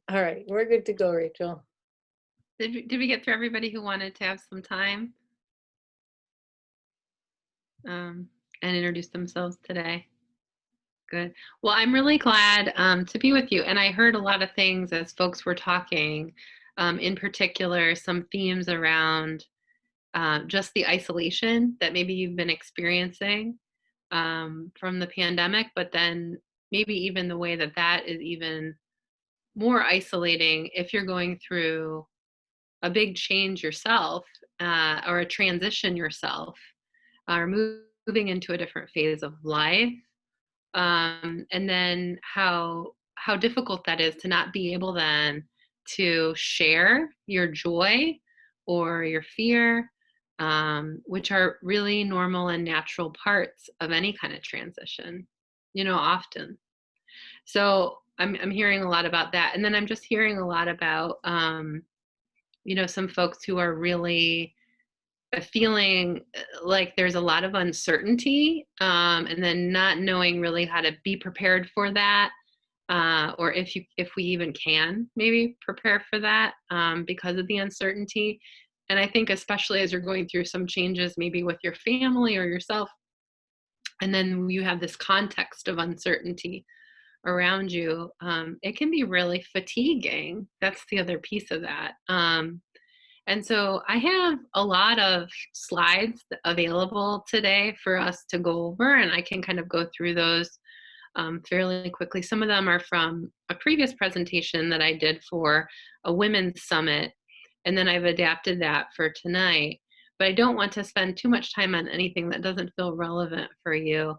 All right, we're good to go, Rachel. Did we get through everybody who wanted to have some time um, and introduce themselves today? Good. Well, I'm really glad to be with you. And I heard a lot of things as folks were talking, in particular, some themes around just the isolation that maybe you've been experiencing from the pandemic, but then maybe even the way that that is even more isolating if you're going through a big change yourself or a transition yourself or moving into a different phase of life, and then how difficult that is to not be able then to share your joy or your fear, which are really normal and natural parts of any kind of transition, often. So I'm hearing a lot about that, and then I'm just hearing a lot about some folks who are really feeling like there's a lot of uncertainty, and then not knowing really how to be prepared for that, or if we even can maybe prepare for that, because of the uncertainty. And I think especially as you're going through some changes, maybe with your family or yourself, and then you have this context of uncertainty around you, it can be really fatiguing. That's the other piece of that. And so I have a lot of slides available today for us to go over, and I can kind of go through those fairly quickly. Some of them are from a previous presentation that I did for a women's summit, and then I've adapted that for tonight. But I don't want to spend too much time on anything that doesn't feel relevant for you.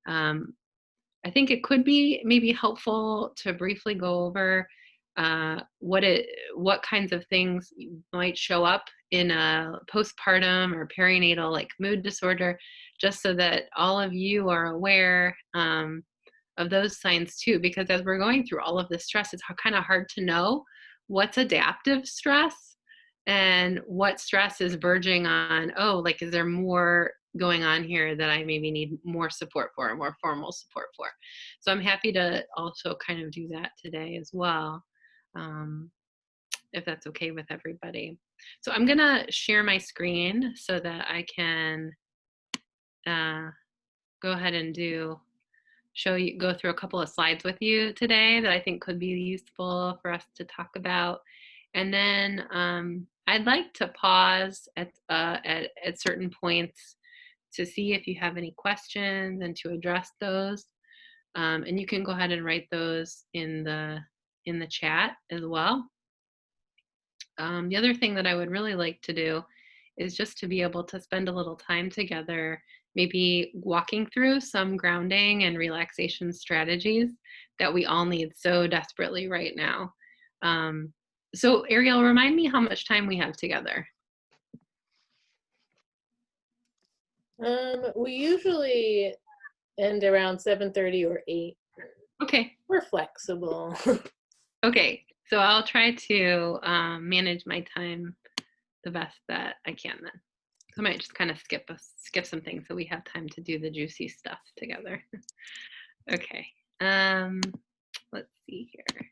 Um, I think it could be maybe helpful to briefly go over what kinds of things might show up in a postpartum or perinatal like mood disorder, just so that all of you are aware of those signs too. Because as we're going through all of this stress, it's kind of hard to know what's adaptive stress and what stress is verging on, oh, like, is there more going on here that I maybe need more support for, more formal support for. So I'm happy to also kind of do that today as well, um, if that's okay with everybody. So I'm gonna share my screen so that I can go ahead and go through a couple of slides with you today that I think could be useful for us to talk about. And then I'd like to pause at certain points to see if you have any questions and to address those. And you can go ahead and write those in the chat as well. The other thing that I would really like to do is just to be able to spend a little time together, maybe walking through some grounding and relaxation strategies that we all need so desperately right now. So Ariel, remind me how much time we have together. We usually end around 7:30 or 8. Okay. We're flexible. Okay, so I'll try to manage my time the best that I can then. So I might just kind of skip some things so we have time to do the juicy stuff together. Okay, let's see here.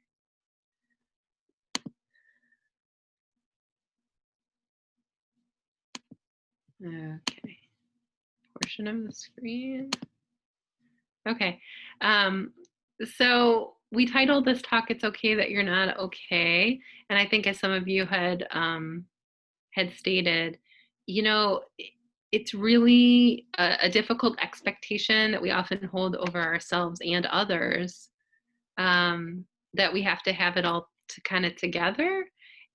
Okay, portion of the screen. Okay, so we titled this talk, "It's Okay That You're Not Okay." And I think as some of you had stated, it's really a difficult expectation that we often hold over ourselves and others, that we have to have it all kind of together,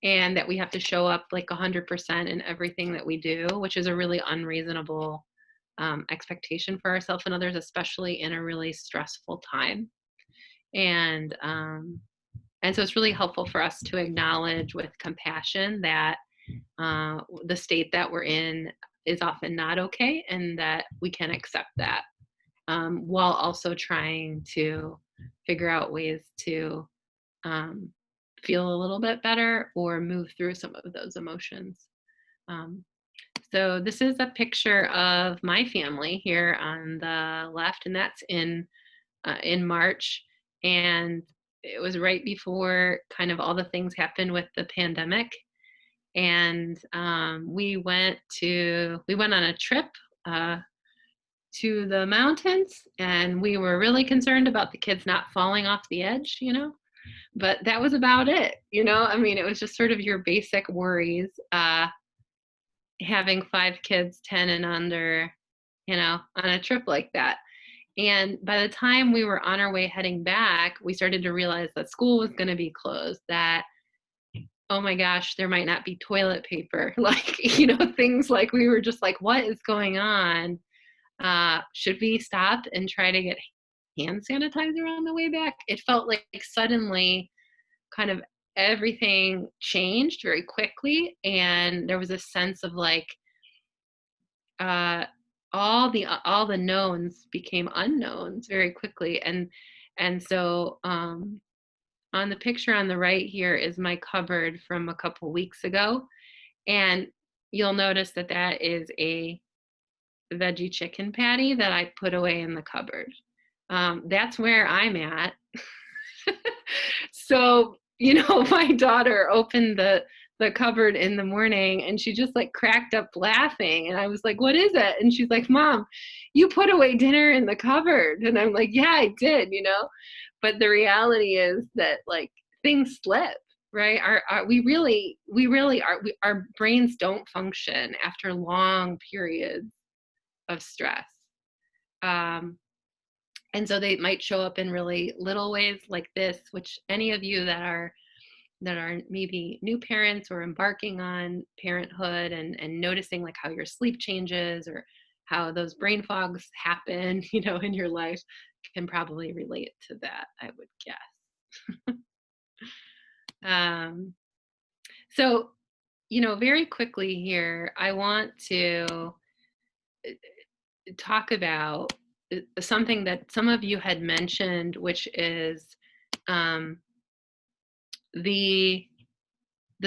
and that we have to show up like 100% in everything that we do, which is a really unreasonable expectation for ourselves and others, especially in a really stressful time. And so it's really helpful for us to acknowledge with compassion that the state that we're in is often not okay, and that we can accept that, while also trying to figure out ways to feel a little bit better or move through some of those emotions. So this is a picture of my family here on the left, and that's in in March, and it was right before kind of all the things happened with the pandemic. And we went on a trip uh, to the mountains, and we were really concerned about the kids not falling off the edge, but that was about it. I mean, it was just sort of your basic worries, having 5 kids, 10 and under, on a trip like that. And by the time we were on our way heading back, we started to realize that school was going to be closed, that, oh my gosh, there might not be toilet paper. Like, things like, we were just like, what is going on? Should we stop and try to get hand sanitizer on the way back? It felt like suddenly kind of everything changed very quickly. And there was a sense of like, all the knowns became unknowns very quickly. And so on the picture on the right here is my cupboard from a couple weeks ago, and you'll notice that that is a veggie chicken patty that I put away in the cupboard. That's where I'm at. So, my daughter opened the cupboard in the morning, and she just like cracked up laughing. And I was like, what is it? And she's like, Mom, you put away dinner in the cupboard. And I'm like, yeah, I did, but the reality is that like things slip, right? Our brains don't function after long periods of stress. And so they might show up in really little ways like this, which any of you that are maybe new parents or embarking on parenthood and noticing like how your sleep changes or how those brain fogs happen, in your life, can probably relate to that, I would guess. So, very quickly here, I want to talk about something that some of you had mentioned, which is the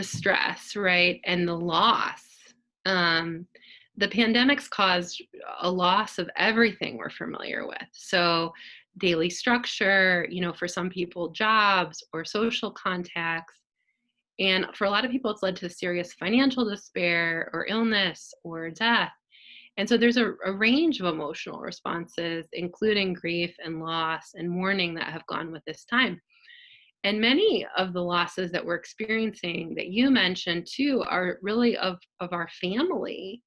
stress, right, and the loss. The pandemics caused a loss of everything we're familiar with. So daily structure, for some people, jobs or social contacts. And for a lot of people, it's led to serious financial despair or illness or death. And so there's a range of emotional responses, including grief and loss and mourning, that have gone with this time. And many of the losses that we're experiencing that you mentioned too are really of our family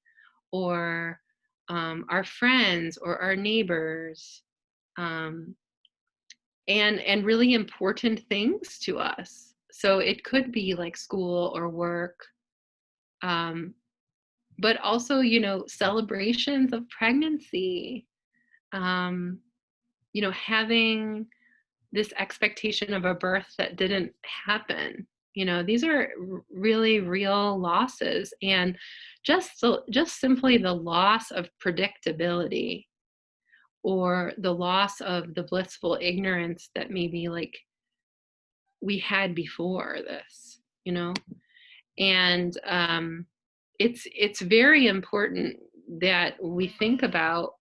or our friends or our neighbors, and really important things to us. So it could be like school or work, but also, celebrations of pregnancy, having this expectation of a birth that didn't happen. These are really real losses, and just simply the loss of predictability or the loss of the blissful ignorance that maybe like we had before this, and it's very important that we think about,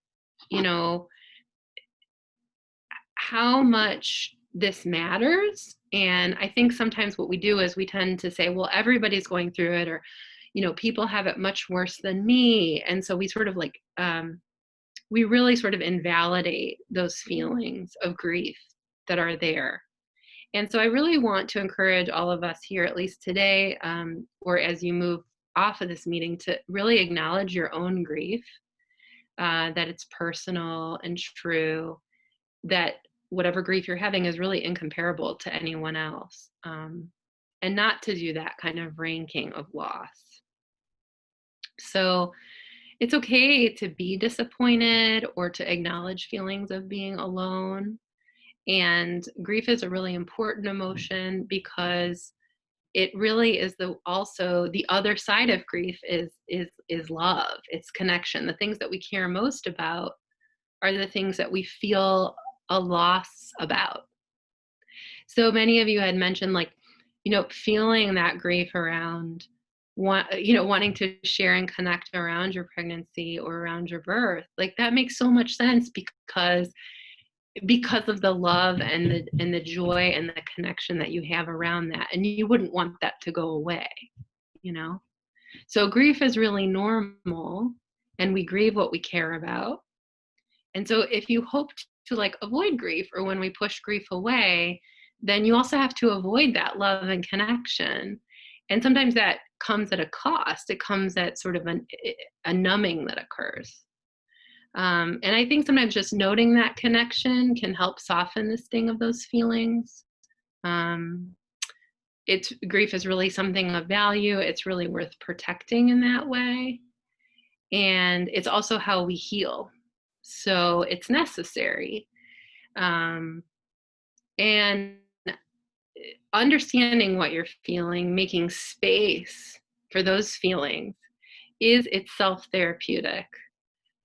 how much this matters. And I think sometimes what we do is we tend to say, well, everybody's going through it, or, people have it much worse than me. And so we sort of like, we really sort of invalidate those feelings of grief that are there. And so I really want to encourage all of us here, at least today, or as you move off of this meeting, to really acknowledge your own grief, that it's personal and true, that whatever grief you're having is really incomparable to anyone else, and not to do that kind of ranking of loss. So it's okay to be disappointed or to acknowledge feelings of being alone. And grief is a really important emotion because it really is also the other side of grief is love. It's connection. The things that we care most about are the things that we feel a loss about. So many of you had mentioned, like, feeling that grief around wanting to share and connect around your pregnancy or around your birth. Like, that makes so much sense because because of the love and the joy and the connection that you have around that, and you wouldn't want that to go away, you know. So grief is really normal, and we grieve what we care about. And so if you hope to like avoid grief, or when we push grief away, then you also have to avoid that love and connection. And sometimes that comes at a cost. It comes at sort of a numbing that occurs. And I think sometimes just noting that connection can help soften the sting of those feelings. Um, it's grief is really something of value. It's really worth protecting in that way. And it's also how we heal. So it's necessary. And understanding what you're feeling, making space for those feelings is itself therapeutic.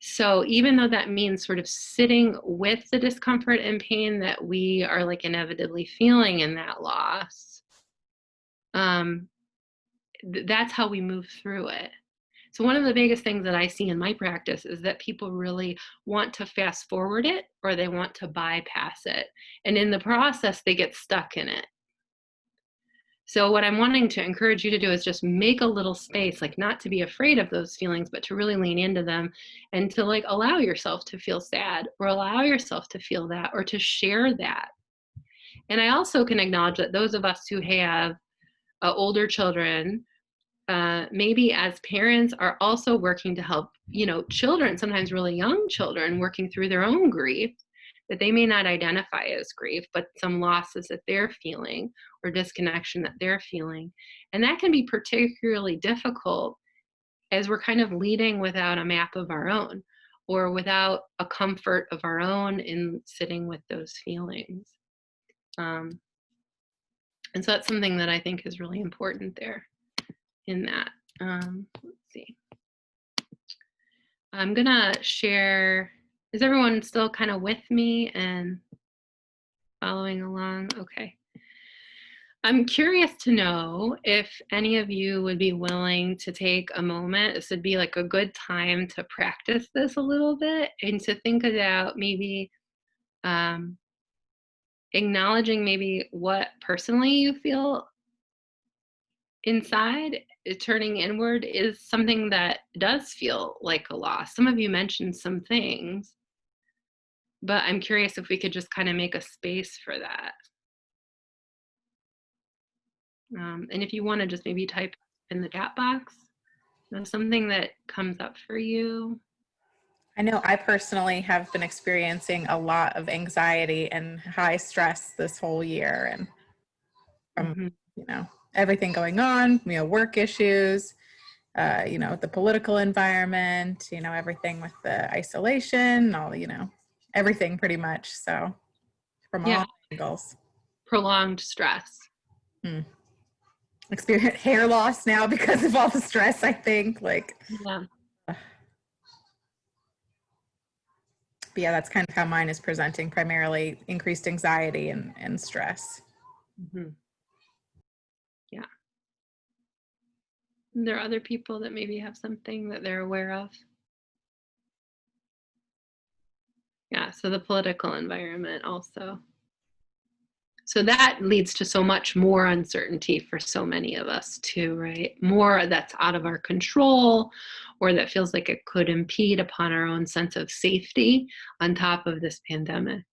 So even though that means sort of sitting with the discomfort and pain that we are like inevitably feeling in that loss, that's how we move through it. So one of the biggest things that I see in my practice is that people really want to fast forward it, or they want to bypass it. And in the process, they get stuck in it. So what I'm wanting to encourage you to do is just make a little space, like not to be afraid of those feelings, but to really lean into them, and to like allow yourself to feel sad, or allow yourself to feel that, or to share that. And I also can acknowledge that those of us who have older children, maybe as parents, are also working to help, children, sometimes really young children, working through their own grief that they may not identify as grief, but some losses that they're feeling, or disconnection that they're feeling. And that can be particularly difficult as we're kind of leading without a map of our own, or without a comfort of our own in sitting with those feelings. And so that's something that I think is really important there in that. Let's see. I'm gonna share, is everyone still kind of with me and following along? Okay. I'm curious to know if any of you would be willing to take a moment. This would be like a good time to practice this a little bit, and to think about maybe acknowledging maybe what personally you feel inside. Turning inward is something that does feel like a loss. Some of you mentioned some things, but I'm curious if we could just kind of make a space for that. And if you want to just maybe type in the chat box, something that comes up for you. I know I personally have been experiencing a lot of anxiety and high stress this whole year, and from, everything going on, work issues, the political environment, everything with the isolation, all, everything pretty much. So from all angles. Prolonged stress. Experience hair loss now because of all the stress, I think. But yeah, that's kind of how mine is presenting, primarily increased anxiety and stress. Yeah. And there are other people that maybe have something that they're aware of. Yeah, so the political environment also. So that leads to so much more uncertainty for so many of us too, right? More that's out of our control, or that feels like it could impede upon our own sense of safety on top of this pandemic.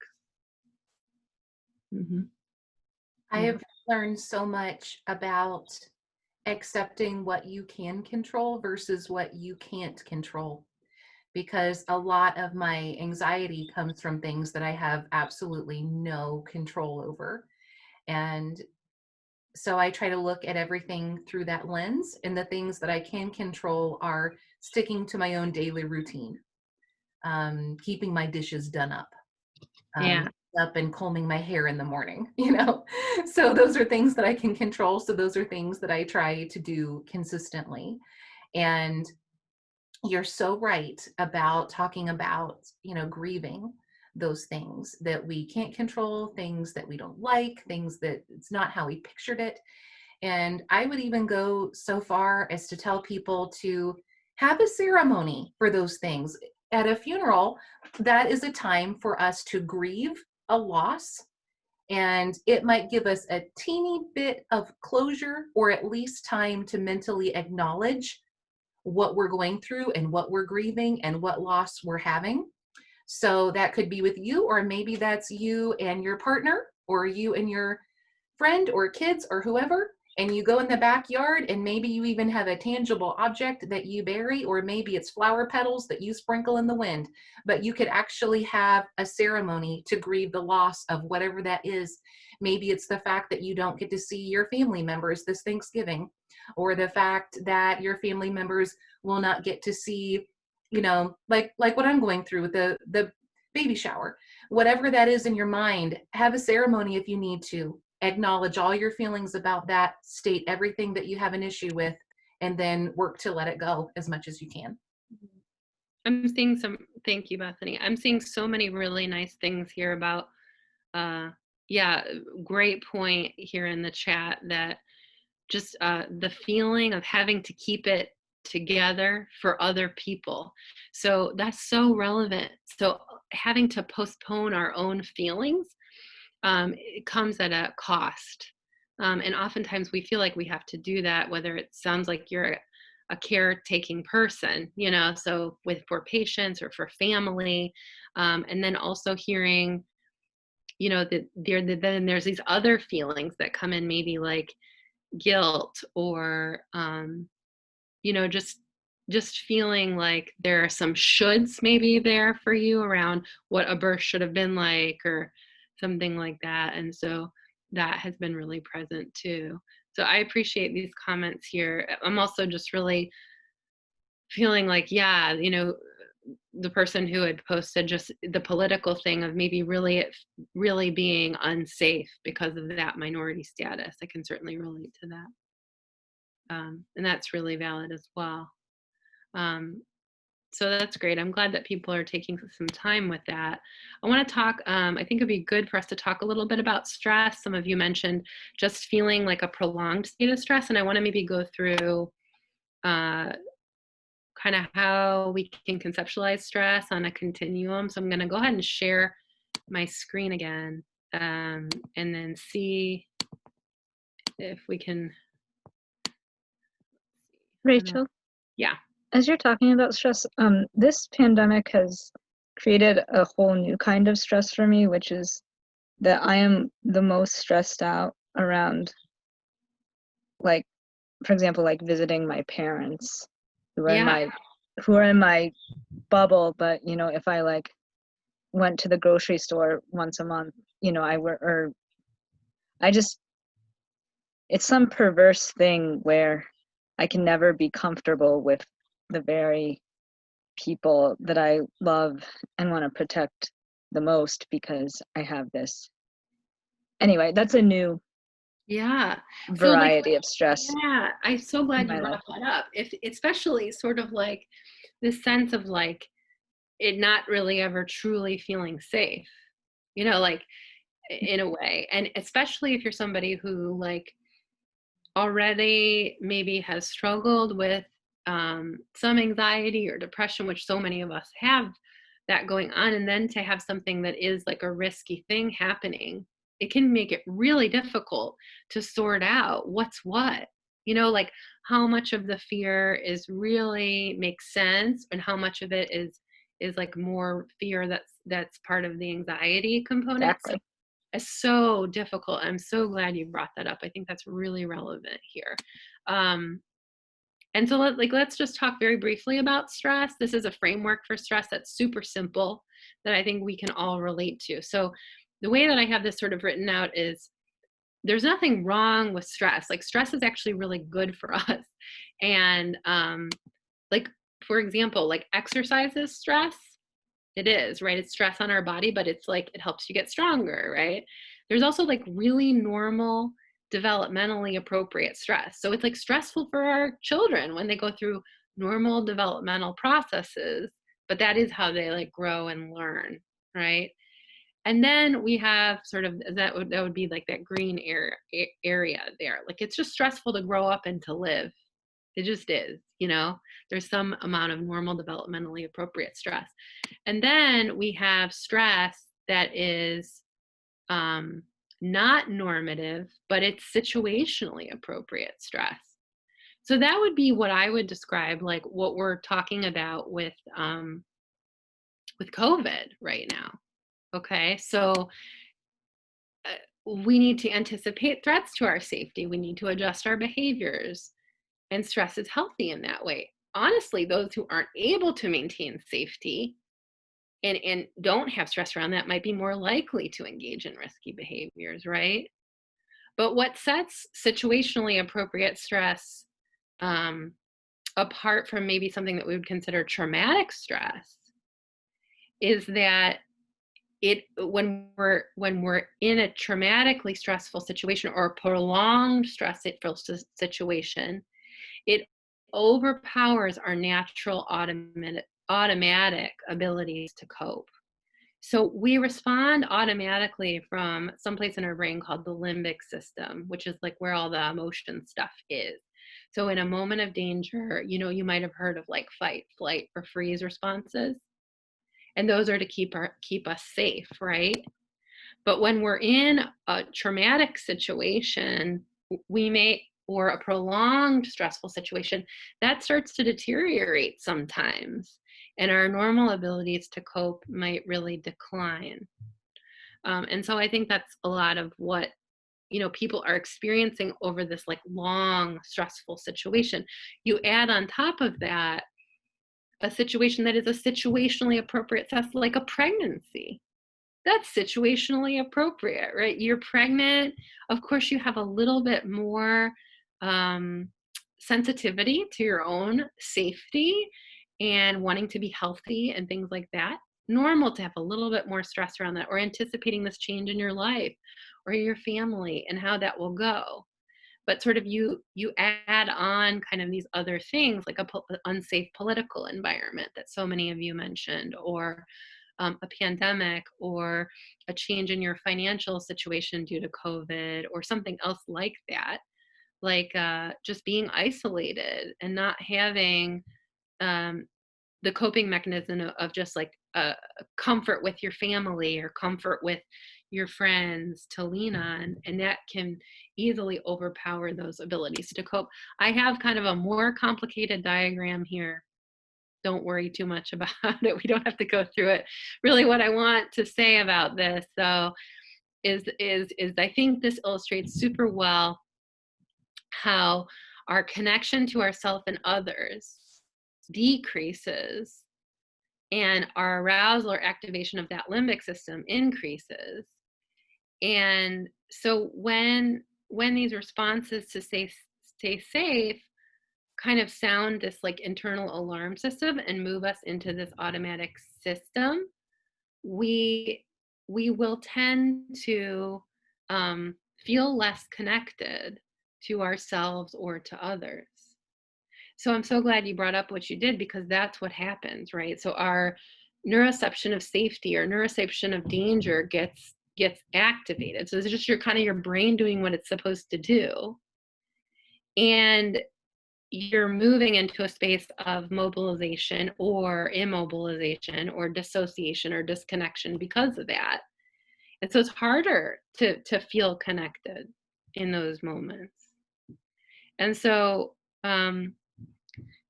I have learned so much about accepting what you can control versus what you can't control, because a lot of my anxiety comes from things that I have absolutely no control over. And so I try to look at everything through that lens, and the things that I can control are sticking to my own daily routine, keeping my dishes done up, up and combing my hair in the morning, so those are things that I can control. So those are things that I try to do consistently. And you're so right about talking about, grieving those things that we can't control, things that we don't like, things that it's not how we pictured it. And I would even go so far as to tell people to have a ceremony for those things. at a funeral, that is a time for us to grieve a loss. And it might give us a teeny bit of closure, or at least time to mentally acknowledge what we're going through and what we're grieving and what loss we're having. So that could be with you, or maybe that's you and your partner, or you and your friend or kids or whoever, and you go in the backyard and maybe you even have a tangible object that you bury, or maybe it's flower petals that you sprinkle in the wind, but you could actually have a ceremony to grieve the loss of whatever that is. Maybe it's the fact that you don't get to see your family members this Thanksgiving, or the fact that your family members will not get to see, you know, like what I'm going through with the baby shower. Whatever that is in your mind, have a ceremony if you need to. Acknowledge all your feelings about that, state everything that you have an issue with, and then work to let it go as much as you can. I'm seeing thank you, Bethany. I'm seeing so many really nice things here about, yeah, great point here in the chat that just the feeling of having to keep it together for other people. So that's so relevant. So having to postpone our own feelings, it comes at a cost. And oftentimes we feel like we have to do that, whether it sounds like you're a caretaking person, you know, so for patients or for family. And then also hearing, you know, that then there's these other feelings that come in, maybe like guilt, or, you know, just feeling like there are some shoulds maybe there for you around what a birth should have been like, or something like that. And so that has been really present too. So I appreciate these comments here. I'm also just really feeling like, yeah, you know, the person who had posted just the political thing of maybe really being unsafe because of that minority status. I can certainly relate to that. And that's really valid as well. So that's great. I'm glad that people are taking some time with that. I want to talk, I think it'd be good for us to talk a little bit about stress. Some of you mentioned just feeling like a prolonged state of stress, and I want to maybe go through kind of how we can conceptualize stress on a continuum. So I'm going to go ahead and share my screen again, and then see if we can. Rachel? Yeah. As you're talking about stress, this pandemic has created a whole new kind of stress for me, which is that I am the most stressed out around, like, for example, like visiting my parents who are in my bubble. But, you know, if I like went to the grocery store once a month, you know, it's some perverse thing where I can never be comfortable with the very people that I love and want to protect the most, because I have this. Anyway, that's a new variety of stress. Yeah, I'm so glad you my brought that up. Especially sort of like this sense of like it not really ever truly feeling safe, you know, like in a way. And especially if you're somebody who like already maybe has struggled with some anxiety or depression, which so many of us have that going on, and then to have something that is like a risky thing happening, it can make it really difficult to sort out what's what, you know, like how much of the fear is really makes sense and how much of it is like more fear that's part of the anxiety component. Exactly. So it's so difficult. I'm so glad you brought that up. I think that's really relevant here. And so let's just talk very briefly about stress. This is a framework for stress that's super simple that I think we can all relate to. So the way that I have this sort of written out is there's nothing wrong with stress. Like stress is actually really good for us. And like, for example, like exercise is stress. It is, right? It's stress on our body, but it's like, it helps you get stronger, right? There's also like really normal, developmentally appropriate stress. So it's like stressful for our children when they go through normal developmental processes, but that is how they like grow and learn, right? And then we have sort of, that would be like that green area there. Like it's just stressful to grow up and to live. It just is, there's some amount of normal developmentally appropriate stress. And then we have stress that is not normative, but it's situationally appropriate stress. So that would be what I would describe like what we're talking about with COVID right now. Okay, so we need to anticipate threats to our safety. We need to adjust our behaviors, and stress is healthy in that way. Honestly, those who aren't able to maintain safety and don't have stress around that might be more likely to engage in risky behaviors, right? But what sets situationally appropriate stress apart from maybe something that we would consider traumatic stress is that when we're in a traumatically stressful situation or a prolonged stressful situation, it overpowers our natural automatic abilities to cope. So we respond automatically from someplace in our brain called the limbic system, which is like where all the emotion stuff is. So in a moment of danger, you might have heard of like fight, flight, or freeze responses. And those are to keep us safe, right? But when we're in a traumatic situation, or a prolonged stressful situation, that starts to deteriorate sometimes. And our normal abilities to cope might really decline. And so I think that's a lot of what, people are experiencing over this like long stressful situation. You add on top of that a situation that is a situationally appropriate stress, like a pregnancy. That's situationally appropriate, right? You're pregnant. Of course, you have a little bit more sensitivity to your own safety and wanting to be healthy and things like that. Normal to have a little bit more stress around that, or anticipating this change in your life or your family and how that will go. But sort of you add on kind of these other things like an unsafe political environment that so many of you mentioned, or a pandemic, or a change in your financial situation due to COVID, or something else like that, like just being isolated and not having the coping mechanism of just like comfort with your family or comfort with your friends to lean on, and that can easily overpower those abilities to cope. I have kind of a more complicated diagram here. Don't worry too much about it. We don't have to go through it. Really what I want to say about this though is I think this illustrates super well how our connection to ourselves and others decreases and our arousal or activation of that limbic system increases. And so when these responses to stay safe kind of sound this like internal alarm system and move us into this automatic system, we will tend to feel less connected to ourselves or to others. So I'm so glad you brought up what you did, because that's what happens, right? So our neuroception of safety or neuroception of danger gets activated. So it's just your brain doing what it's supposed to do. And you're moving into a space of mobilization or immobilization or dissociation or disconnection because of that. And so it's harder to feel connected in those moments. And so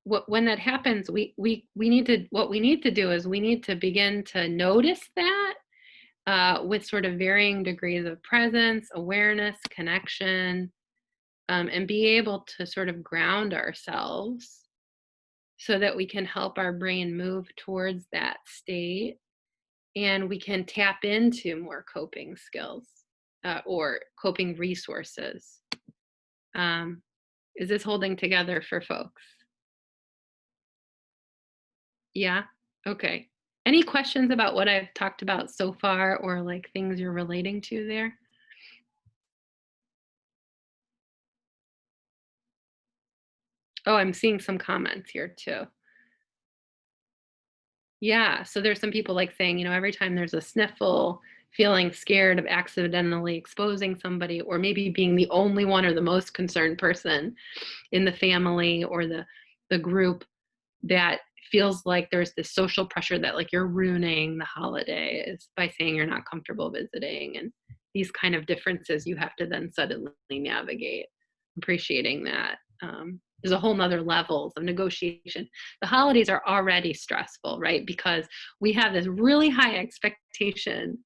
when that happens, what we need to do is we need to begin to notice that with sort of varying degrees of presence, awareness, connection, and be able to sort of ground ourselves so that we can help our brain move towards that state, and we can tap into more coping skills or coping resources. Is this holding together for folks? Yeah? Okay. Any questions about what I've talked about so far, or like things you're relating to there? Oh, I'm seeing some comments here too. Yeah, so there's some people like saying, every time there's a sniffle, feeling scared of accidentally exposing somebody, or maybe being the only one or the most concerned person in the family or the the group that feels like there's this social pressure that like you're ruining the holidays by saying you're not comfortable visiting, and these kind of differences you have to then suddenly navigate. Appreciating that. There's a whole nother levels of negotiation. The holidays are already stressful, right? Because we have this really high expectation.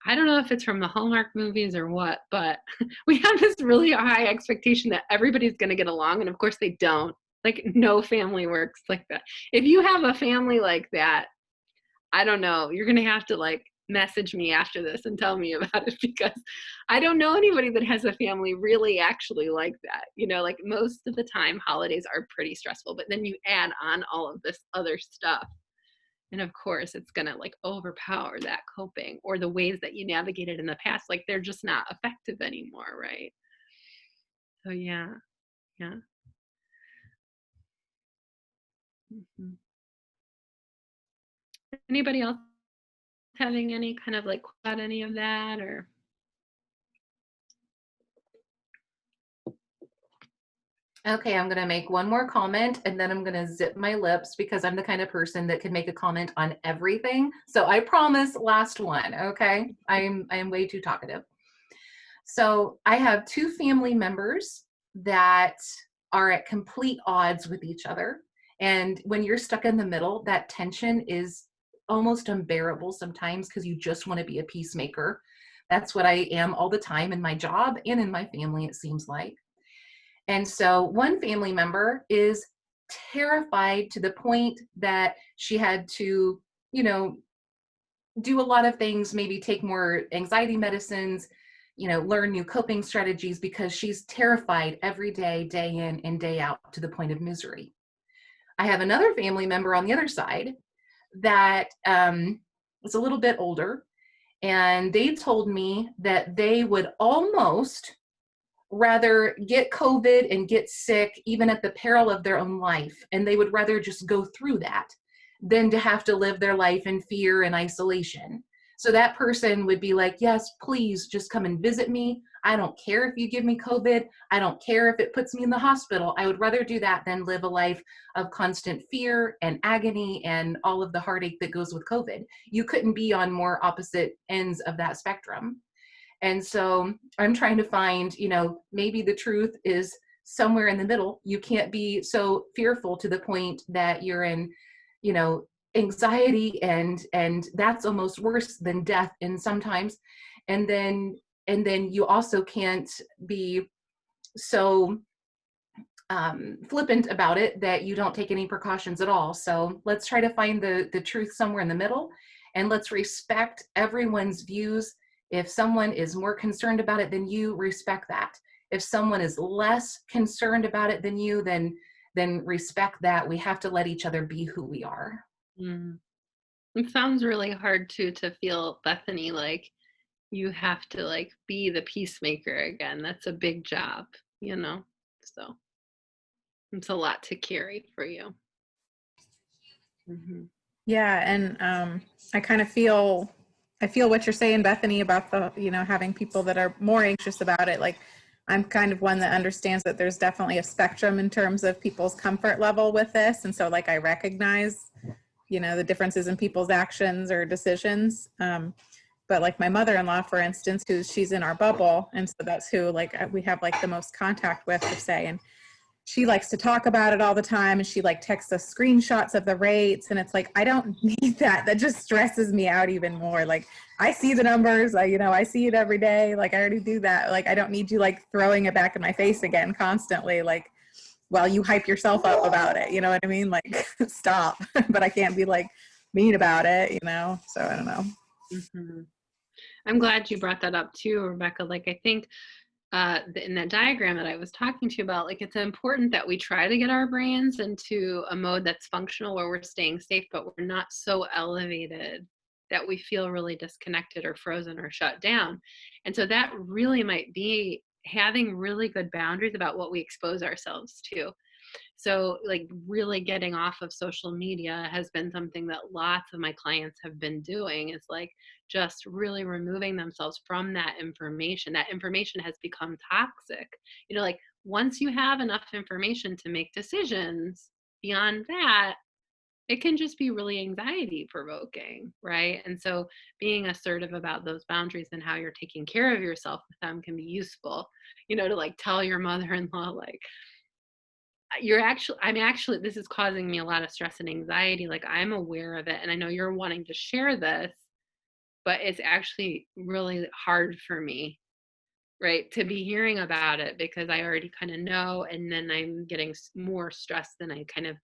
I don't know if it's from the Hallmark movies or what, but we have this really high expectation that everybody's going to get along. And of course they don't. Like no family works like that. If you have a family like that, I don't know, you're going to have to like message me after this and tell me about it, because I don't know anybody that has a family really actually like that. You know, like most of the time holidays are pretty stressful, but then you add on all of this other stuff. And of course it's going to like overpower that coping, or the ways that you navigated in the past, like they're just not effective anymore, right? So yeah. Mhm. Anybody else having any kind of like about any of that, or? Okay, I'm going to make one more comment and then I'm going to zip my lips because I'm the kind of person that can make a comment on everything. So I promise, last one, okay? I am way too talkative. So I have two family members that are at complete odds with each other. And when you're stuck in the middle, that tension is almost unbearable sometimes because you just want to be a peacemaker. That's what I am all the time in my job and in my family, it seems like. And so one family member is terrified to the point that she had to, you know, do a lot of things, maybe take more anxiety medicines, you know, learn new coping strategies because she's terrified every day, day in and day out to the point of misery. I have another family member on the other side that was a little bit older, and they told me that they would almost rather get COVID and get sick, even at the peril of their own life. And they would rather just go through that than to have to live their life in fear and isolation. So that person would be like, yes, please just come and visit me. I don't care if you give me COVID. I don't care if it puts me in the hospital. I would rather do that than live a life of constant fear and agony and all of the heartache that goes with COVID. You couldn't be on more opposite ends of that spectrum. And so I'm trying to find, you know, maybe the truth is somewhere in the middle. You can't be so fearful to the point that you're in, you know, anxiety, and that's almost worse than death in sometimes. And then you also can't be so flippant about it that you don't take any precautions at all. So let's try to find the truth somewhere in the middle, and let's respect everyone's views. If someone is more concerned about it than you, respect that. If someone is less concerned about it than you, then respect that. We have to let each other be who we are. Mm. It sounds really hard too to feel, Bethany, like you have to like be the peacemaker again. That's a big job, you know? So it's a lot to carry for you. Mm-hmm. Yeah, and I kind of feel what you're saying, Bethany, about the, you know, having people that are more anxious about it. Like, I'm kind of one that understands that there's definitely a spectrum in terms of people's comfort level with this, and so like I recognize, you know, the differences in people's actions or decisions. But like my mother-in-law, for instance, she's in our bubble, and so that's who like we have like the most contact with, per se, and she likes to talk about it all the time, and she like texts us screenshots of the rates, and it's like, I don't need that. That just stresses me out even more. Like, I see the numbers, I see it every day. Like, I already do that. Like, I don't need you like throwing it back in my face again constantly, like while you hype yourself up about it. You know what I mean? Like, stop. But I can't be like mean about it, you know? So I don't know. Mm-hmm. I'm glad you brought that up too, Rebecca. Like, I think in that diagram that I was talking to you about, like, it's important that we try to get our brains into a mode that's functional where we're staying safe, but we're not so elevated that we feel really disconnected or frozen or shut down. And so that really might be having really good boundaries about what we expose ourselves to. So like really getting off of social media has been something that lots of my clients have been doing, is like just really removing themselves from that information. That information has become toxic. You know, like once you have enough information to make decisions, beyond that, it can just be really anxiety provoking, right? And so being assertive about those boundaries and how you're taking care of yourself with them can be useful, to like tell your mother-in-law, like, I'm actually, this is causing me a lot of stress and anxiety. Like, I'm aware of it. And I know you're wanting to share this, but it's actually really hard for me, right, to be hearing about it because I already kind of know. And then I'm getting more stressed than I kind of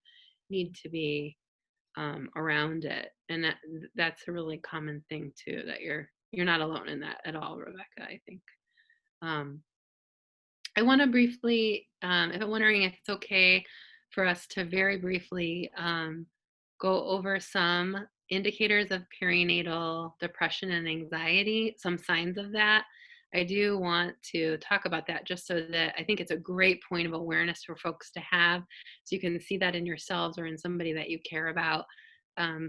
need to be around it. And that's a really common thing too, that you're not alone in that at all, Rebecca, I think. I want to briefly, if I'm wondering if it's okay for us to very briefly go over some indicators of perinatal depression and anxiety, some signs of that. I do want to talk about that just so that I think it's a great point of awareness for folks to have, so you can see that in yourselves or in somebody that you care about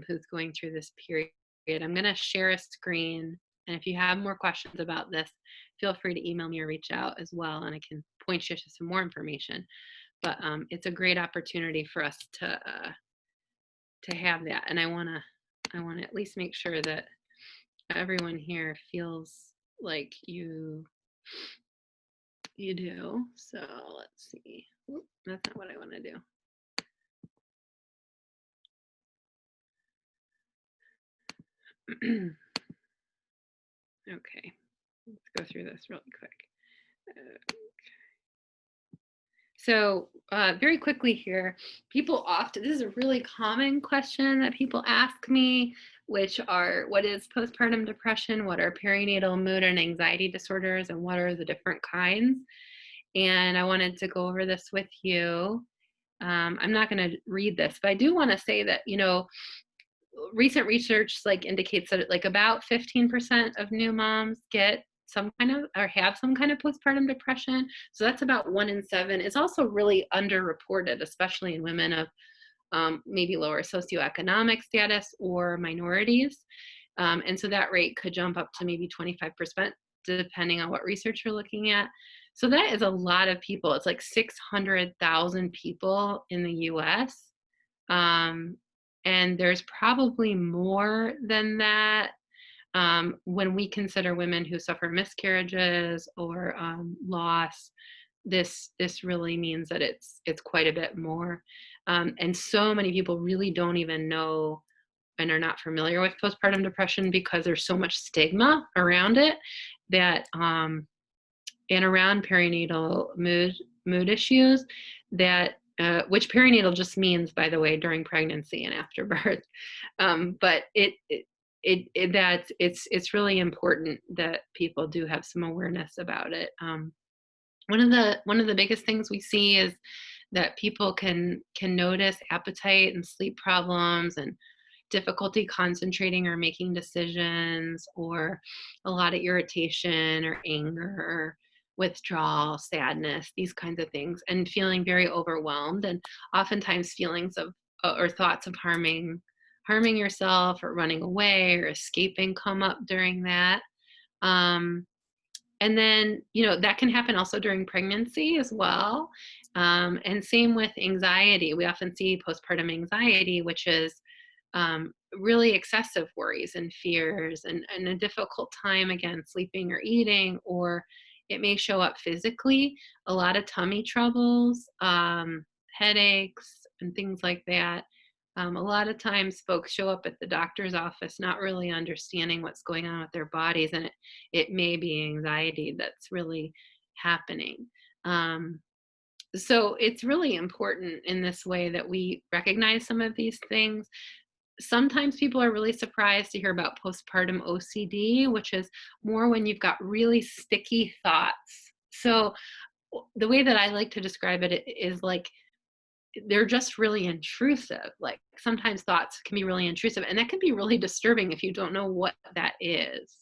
who's going through this period. I'm going to share a screen, and if you have more questions about this, feel free to email me or reach out as well, and I can point you to some more information. But it's a great opportunity for us to have that, and I want to at least make sure that everyone here feels like you do. So let's see. Oop, that's not what I want to do. Okay, let's go through this really quick. So very quickly here, people often, this is a really common question that people ask me, which are, what is postpartum depression? What are perinatal mood and anxiety disorders? And what are the different kinds? And I wanted to go over this with you. I'm not going to read this, but I do want to say that, recent research indicates that about 15% of new moms get some kind of or have some kind of postpartum depression. So that's about 1 in 7. It's also really underreported, especially in women of maybe lower socioeconomic status or minorities. And so that rate could jump up to maybe 25%, depending on what research you're looking at. So that is a lot of people. It's like 600,000 people in the US. And there's probably more than that when we consider women who suffer miscarriages or loss. This really means that it's quite a bit more. And so many people really don't even know and are not familiar with postpartum depression because there's so much stigma around it that and around perinatal mood issues that which perinatal just means, by the way, during pregnancy and after birth. But it's really important that people do have some awareness about it. One of the biggest things we see is that people can notice appetite and sleep problems and difficulty concentrating or making decisions, or a lot of irritation or anger, withdrawal, sadness, these kinds of things, and feeling very overwhelmed, and oftentimes feelings of or thoughts of harming yourself or running away or escaping come up during that. And then, that can happen also during pregnancy as well. And same with anxiety. We often see postpartum anxiety, which is really excessive worries and fears and a difficult time, again, sleeping or eating, or it may show up physically, a lot of tummy troubles, headaches, and things like that. A lot of times folks show up at the doctor's office not really understanding what's going on with their bodies, and it may be anxiety that's really happening. So it's really important in this way that we recognize some of these things. Sometimes people are really surprised to hear about postpartum OCD, which is more when you've got really sticky thoughts. So the way that I like to describe it is like they're just really intrusive. Like sometimes thoughts can be really intrusive, and that can be really disturbing if you don't know what that is.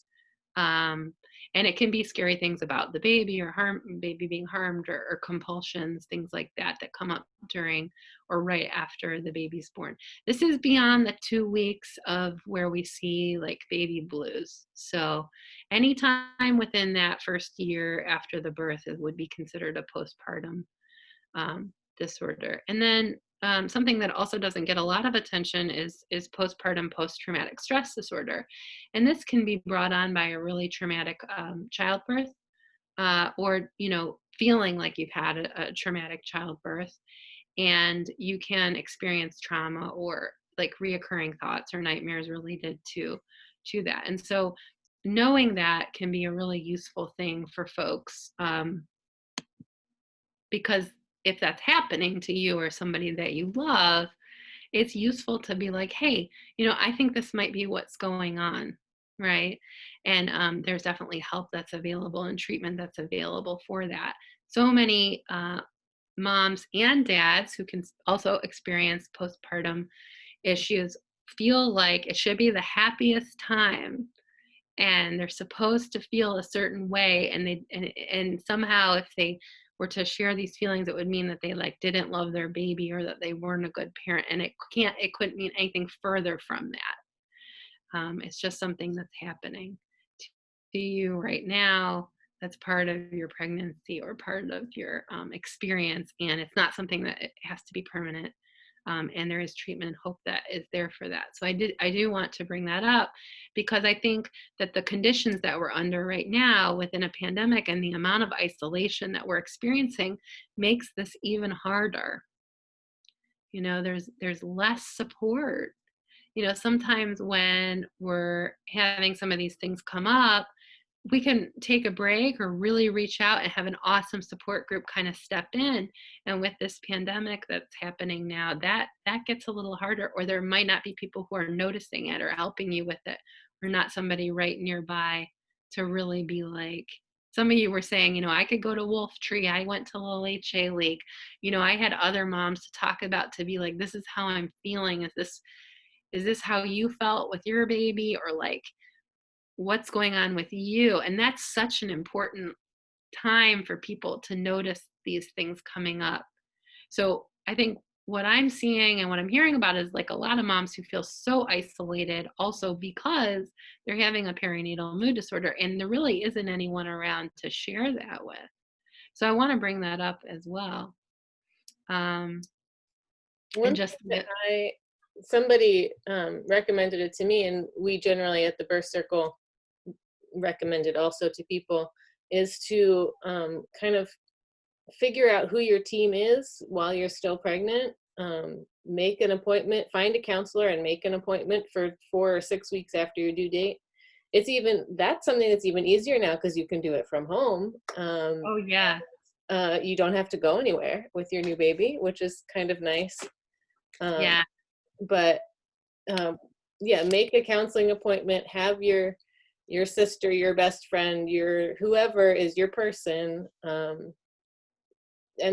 And it can be scary things about the baby or baby being harmed, or compulsions, things like that come up during or right after the baby's born. This is beyond the 2 weeks of where we see like baby blues. So anytime within that first year after the birth, it would be considered a postpartum disorder. And then something that also doesn't get a lot of attention is postpartum post-traumatic stress disorder. And this can be brought on by a really traumatic childbirth, or, feeling like you've had a traumatic childbirth, and you can experience trauma or like reoccurring thoughts or nightmares related to that. And so knowing that can be a really useful thing for folks, because if that's happening to you or somebody that you love, it's useful to be like, hey, I think this might be what's going on, right? And there's definitely help that's available and treatment that's available for that. So many moms and dads who can also experience postpartum issues feel like it should be the happiest time, and they're supposed to feel a certain way, and somehow if they were to share these feelings, it would mean that they like didn't love their baby or that they weren't a good parent, and it couldn't mean anything further from that. It's just something that's happening to you right now, that's part of your pregnancy or part of your experience, and it's not something that it has to be permanent. And there is treatment and hope that is there for that. So I do want to bring that up, because I think that the conditions that we're under right now within a pandemic and the amount of isolation that we're experiencing makes this even harder. There's less support. Sometimes when we're having some of these things come up, we can take a break or really reach out and have an awesome support group kind of step in. And with this pandemic that's happening now, that gets a little harder, or there might not be people who are noticing it or helping you with it, or not somebody right nearby to really be like, some of you were saying, I could go to Wolf Tree. I went to Little HA League. I had other moms to talk about, to be like, this is how I'm feeling. Is this how you felt with your baby? Or like, what's going on with you? And that's such an important time for people to notice these things coming up. So I think what I'm seeing and what I'm hearing about is like a lot of moms who feel so isolated, also because they're having a perinatal mood disorder and there really isn't anyone around to share that with. So I want to bring that up as well. One And just thing that somebody recommended it to me, and we generally at the Birth Circle recommend it also to people, is to kind of figure out who your team is while you're still pregnant. Make an appointment, find a counselor and make an appointment for 4 or 6 weeks after your due date. That's something that's even easier now because you can do it from home. oh yeah. You don't have to go anywhere with your new baby, which is kind of nice. Yeah. But make a counseling appointment, have your sister, your best friend, your whoever is your person, and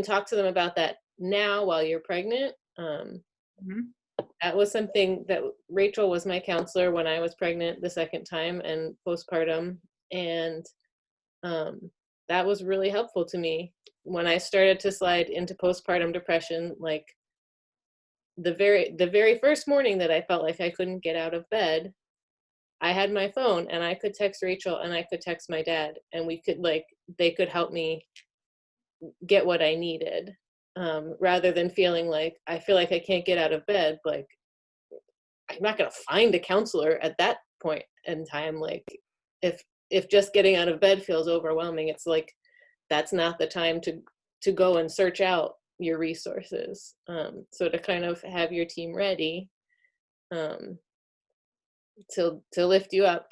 talk to them about that now while you're pregnant. That was something that Rachel was my counselor when I was pregnant the second time and postpartum, and that was really helpful to me when I started to slide into postpartum depression. Like the very first morning that I felt like I couldn't get out of bed, I had my phone and I could text Rachel and I could text my dad, and they could help me get what I needed, rather than feeling like I feel like I can't get out of bed. Like, I'm not going to find a counselor at that point in time. Like, if just getting out of bed feels overwhelming, it's like, that's not the time to go and search out your resources. So to kind of have your team ready, to lift you up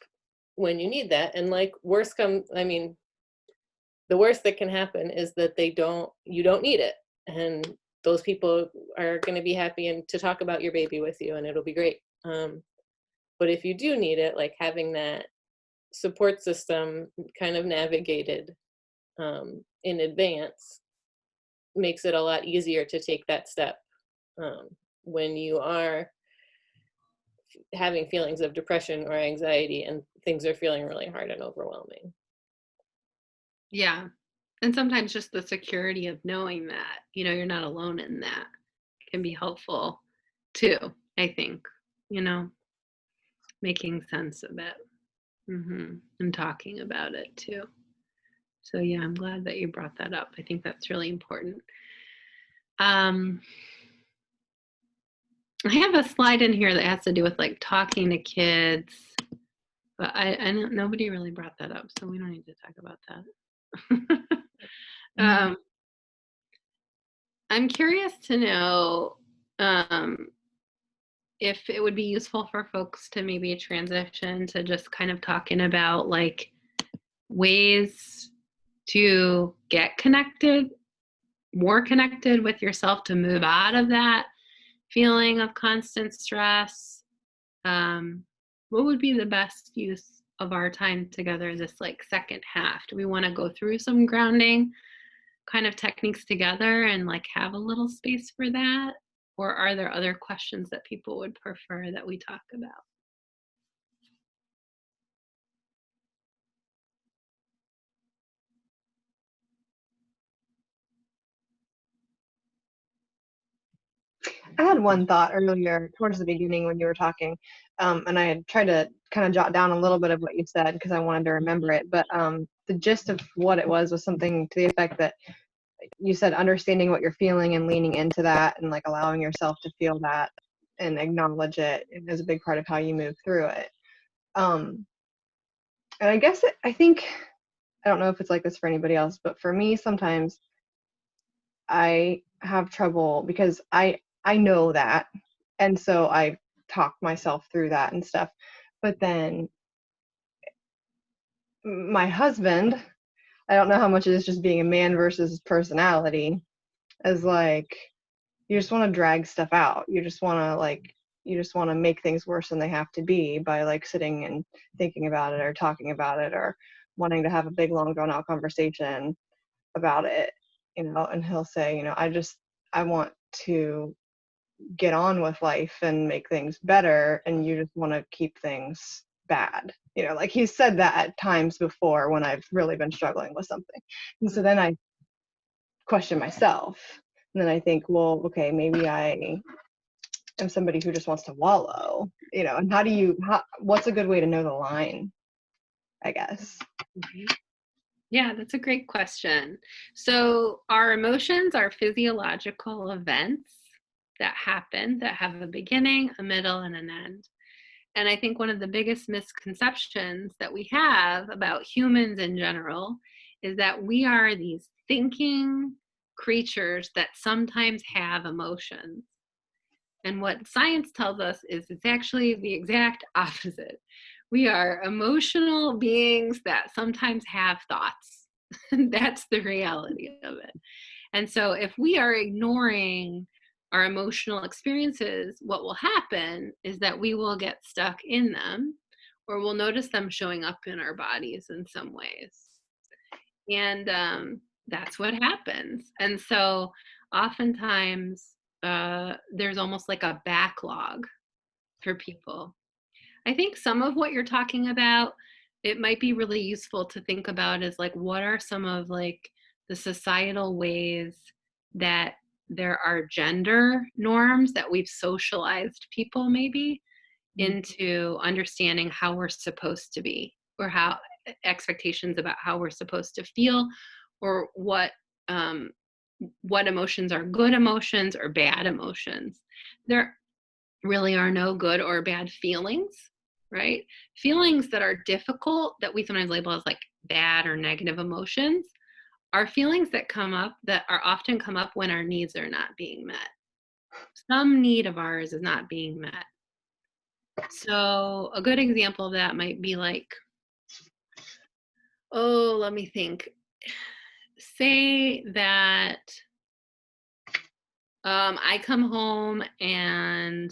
when you need that. And like the worst that can happen is that you don't need it. And those people are going to be happy and to talk about your baby with you, and it'll be great. But if you do need it, like having that support system kind of navigated in advance makes it a lot easier to take that step when you are having feelings of depression or anxiety and things are feeling really hard and overwhelming. Yeah. And sometimes just the security of knowing that, you're not alone in that can be helpful too, I think, making sense of it, and talking about it too. So yeah, I'm glad that you brought that up. I think that's really important. I have a slide in here that has to do with like talking to kids, but I don't, nobody really brought that up, so we don't need to talk about that. I'm curious to know if it would be useful for folks to maybe transition to just kind of talking about like ways to get connected, more connected with yourself, to move out of that feeling of constant stress. What would be the best use of our time together this like second half? Do we want to go through some grounding kind of techniques together and like have a little space for that? Or are there other questions that people would prefer that we talk about? I had one thought earlier towards the beginning when you were talking, and I had tried to kind of jot down a little bit of what you said because I wanted to remember it. But the gist of what it was something to the effect that you said understanding what you're feeling and leaning into that and like allowing yourself to feel that and acknowledge it is a big part of how you move through it. And I guess I think, I don't know if it's like this for anybody else, but for me, sometimes I have trouble because I know that, and so I talk myself through that and stuff. But then my husband, I don't know how much it is just being a man versus his personality, is like, you just want to drag stuff out. You just want to make things worse than they have to be by like sitting and thinking about it or talking about it or wanting to have a big long drawn out conversation about it, and he'll say, I want to get on with life and make things better, and you just want to keep things bad. Like he's said that at times before when I've really been struggling with something. And so then I question myself, and then I think, well, okay, maybe I am somebody who just wants to wallow, and what's a good way to know the line, I guess? Yeah, that's a great question. So our emotions are physiological events that happen, that have a beginning, a middle, and an end. And I think one of the biggest misconceptions that we have about humans in general is that we are these thinking creatures that sometimes have emotions. And what science tells us is it's actually the exact opposite. We are emotional beings that sometimes have thoughts. That's the reality of it. And so if we are ignoring our emotional experiences, what will happen is that we will get stuck in them, or we'll notice them showing up in our bodies in some ways. And that's what happens. And so oftentimes there's almost like a backlog for people. I think some of what you're talking about, it might be really useful to think about is like, what are some of like the societal ways that there are gender norms that we've socialized people maybe into understanding how we're supposed to be, or how expectations about how we're supposed to feel, or what emotions are good emotions or bad emotions. There really are no good or bad feelings, right? Feelings that are difficult, that we sometimes label as like bad or negative emotions, are feelings that are often come up when our needs are not being met. Some need of ours is not being met. So a good example of that might be like, let me think. Say that I come home and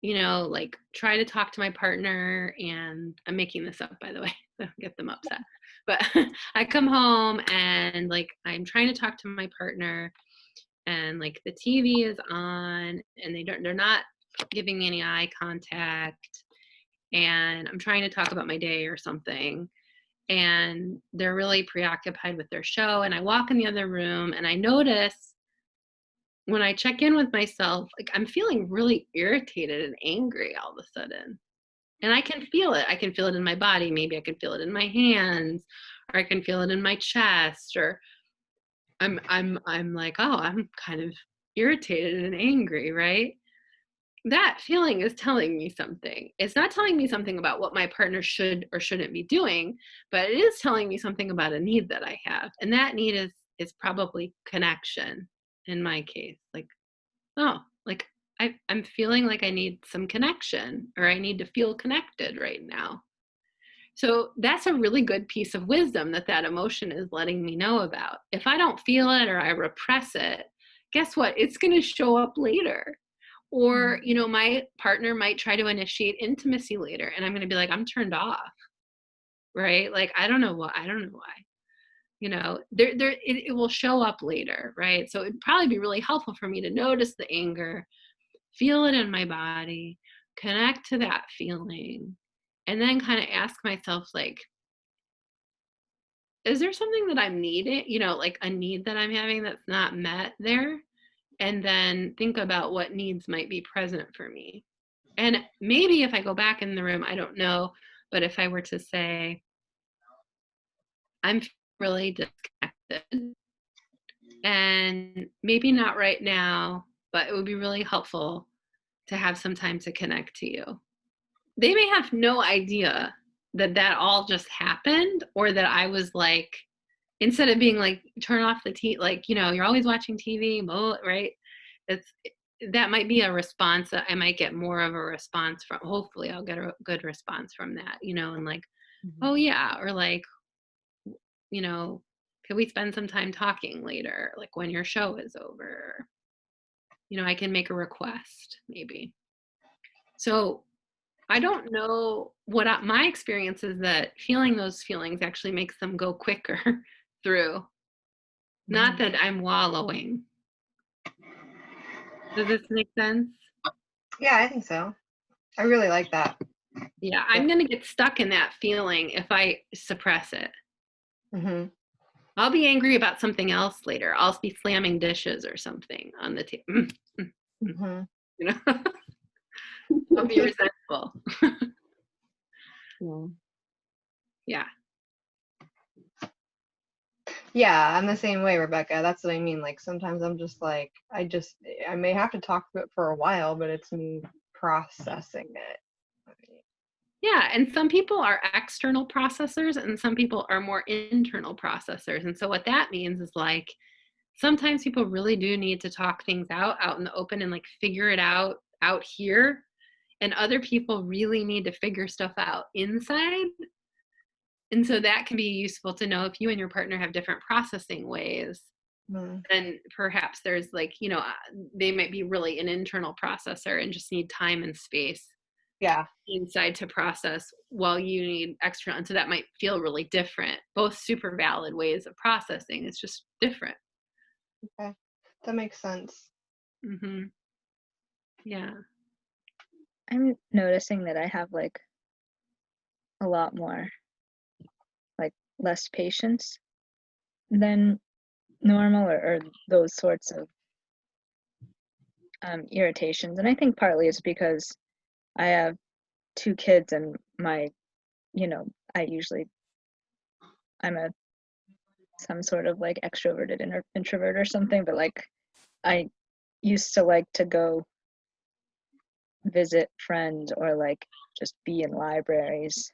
like try to talk to my partner, and I'm making this up, by the way, so don't get them upset. But I come home and like I'm trying to talk to my partner, and like the TV is on, and they're not giving me any eye contact, and I'm trying to talk about my day or something, and they're really preoccupied with their show. And I walk in the other room and I notice, when I check in with myself, like I'm feeling really irritated and angry all of a sudden. And I can feel it. I can feel it in my body. Maybe I can feel it in my hands, or I can feel it in my chest, or I'm like, oh, I'm kind of irritated and angry, right? that feeling is telling me something. It's not telling me something about what my partner should or shouldn't be doing, but it is telling me something about a need that I have. And that need is probably connection in my case. Like, oh, like I'm feeling like I need some connection, or I need to feel connected right now. So that's a really good piece of wisdom that emotion is letting me know about. If I don't feel it or I repress it, guess what? It's going to show up later. Or, you know, my partner might try to initiate intimacy later, and I'm going to be like, I'm turned off, right? Like, I don't know why. You know, it will show up later, right? So it'd probably be really helpful for me to notice the anger, feel it in my body, connect to that feeling, and then kind of ask myself, like, is there something that I'm needing, you know, like a need that I'm having that's not met there? And then think about what needs might be present for me. And maybe if I go back in the room, I don't know, but if I were to say, I'm really disconnected, and maybe not right now, but it would be really helpful to have some time to connect to you. They may have no idea that all just happened, or that I was like, instead of being like, turn off the TV, like, you know, you're always watching TV, right? That might be a response that I might get more of a response from. Hopefully I'll get a good response from that, you know, and like, oh yeah, or like, you know, can we spend some time talking later, like when your show is over? You know, I can make a request maybe. So I don't know my experience is that feeling those feelings actually makes them go quicker through. Not that I'm wallowing. Does this make sense? Yeah, I think so. I really like that. Yeah, I'm going to get stuck in that feeling if I suppress it. Mm-hmm. I'll be angry about something else later. I'll be slamming dishes or something on the table. Mm-hmm. You know, I'll be resentful. Yeah. Yeah, I'm the same way, Rebecca. That's what I mean. Like sometimes I'm just like, I may have to talk about it for a while, but it's me processing it. Yeah, and some people are external processors and some people are more internal processors. And so what that means is like, sometimes people really do need to talk things out in the open and like figure it out here. And other people really need to figure stuff out inside. And so that can be useful to know if you and your partner have different processing ways. Then perhaps there's like, you know, they might be really an internal processor and just need time and space inside to process, while you need external. And so that might feel really different. Both super valid ways of processing. It's just different. Okay, that makes sense. Mm-hmm. Yeah. I'm noticing that I have like a lot more, like less patience than normal, or those sorts of irritations. And I think partly it's because I have 2 kids, and you know, I'm some sort of like extroverted introvert or something, but like I used to like to go visit friends or like just be in libraries,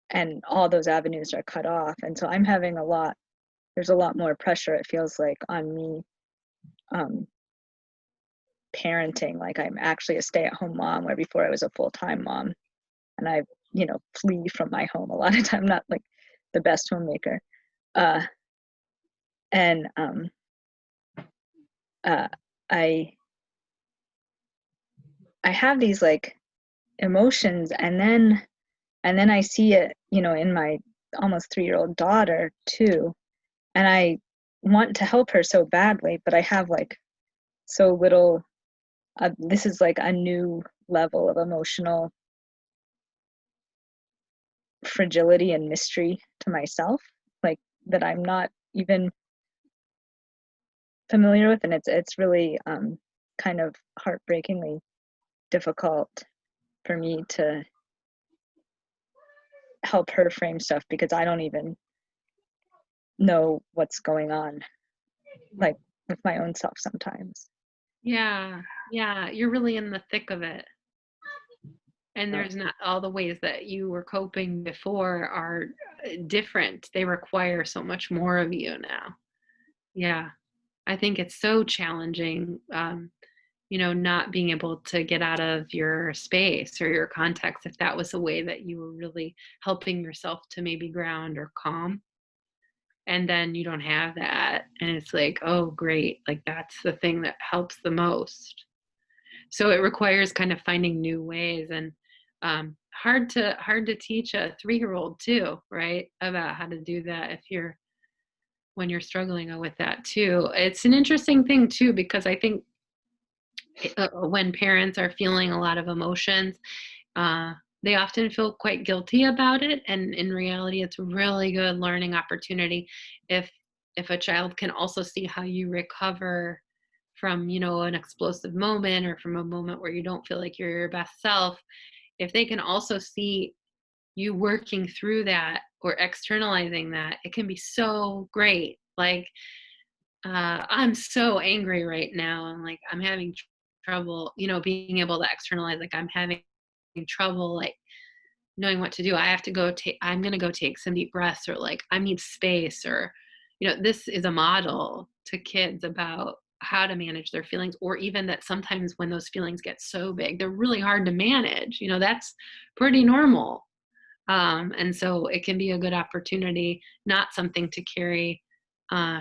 and all those avenues are cut off. And so I'm having there's a lot more pressure, it feels like, on me parenting. Like I'm actually a stay-at-home mom, where before I was a full-time mom, and I, you know, flee from my home a lot of time, not like the best homemaker. And I have these like emotions, and then I see it, you know, in my almost 3-year-old daughter too, and I want to help her so badly, but I have like so little. This is like a new level of emotional fragility and mystery to myself, like that I'm not even familiar with, and it's really kind of heartbreakingly difficult for me to help her frame stuff, because I don't even know what's going on, like with my own self sometimes. Yeah. Yeah. You're really in the thick of it. And there's not all the ways that you were coping before are different. They require so much more of you now. Yeah. I think it's so challenging, not being able to get out of your space or your context if that was a way that you were really helping yourself to maybe ground or calm. And then you don't have that. And it's like, oh, great. Like that's the thing that helps the most. So it requires kind of finding new ways, and hard to teach a 3-year-old too, right? About how to do that if you're when you're struggling with that too. It's an interesting thing too, because I think when parents are feeling a lot of emotions, uh, they often feel quite guilty about it. And in reality, it's a really good learning opportunity if a child can also see how you recover from, an explosive moment or from a moment where you don't feel like you're your best self. If they can also see you working through that or externalizing that, it can be so great. Like, I'm so angry right now, and like I'm having trouble, being able to externalize, like I'm having trouble, like knowing what to do. I'm going to go take some deep breaths, or like I need space, or, this is a model to kids about how to manage their feelings, or even that sometimes when those feelings get so big, they're really hard to manage. That's pretty normal. And so it can be a good opportunity, not something to carry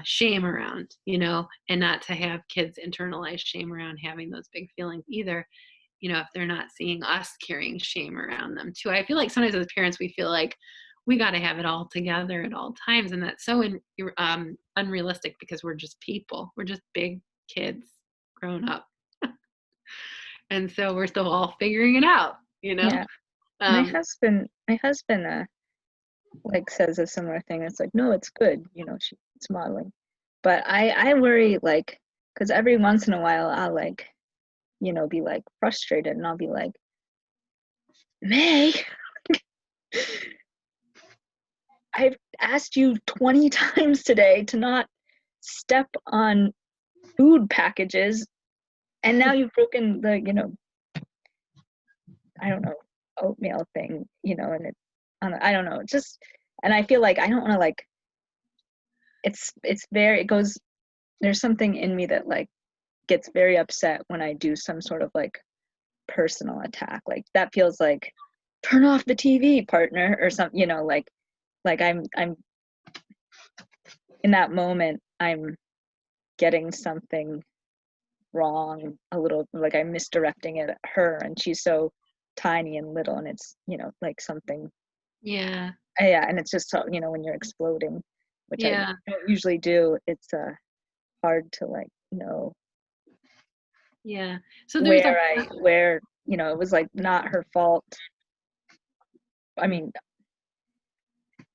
shame around, and not to have kids internalize shame around having those big feelings either, if they're not seeing us carrying shame around them too. I feel like sometimes as parents, we feel like we got to have it all together at all times. And that's so unrealistic, because we're just people. We're just big kids grown up. And so we're still all figuring it out, Yeah. My husband like says a similar thing. It's like, no, it's good, it's modeling. But I worry, like, because every once in a while I'll like, be like frustrated, and I'll be like, May, I've asked you 20 times today to not step on food packages, and now you've broken the, I don't know, oatmeal thing, and I don't know, just, and I feel like I don't want to, like, there's something in me that like gets very upset when I do some sort of like personal attack. Like that feels like, turn off the TV, partner, or something, like I'm in that moment, I'm getting something wrong, a little, like I'm misdirecting it at her, and she's so tiny and little, and it's, like something. Yeah. Yeah, and it's just so, when you're exploding, which I don't usually do, it's hard to like know. Yeah. So there's where it was like not her fault. I mean,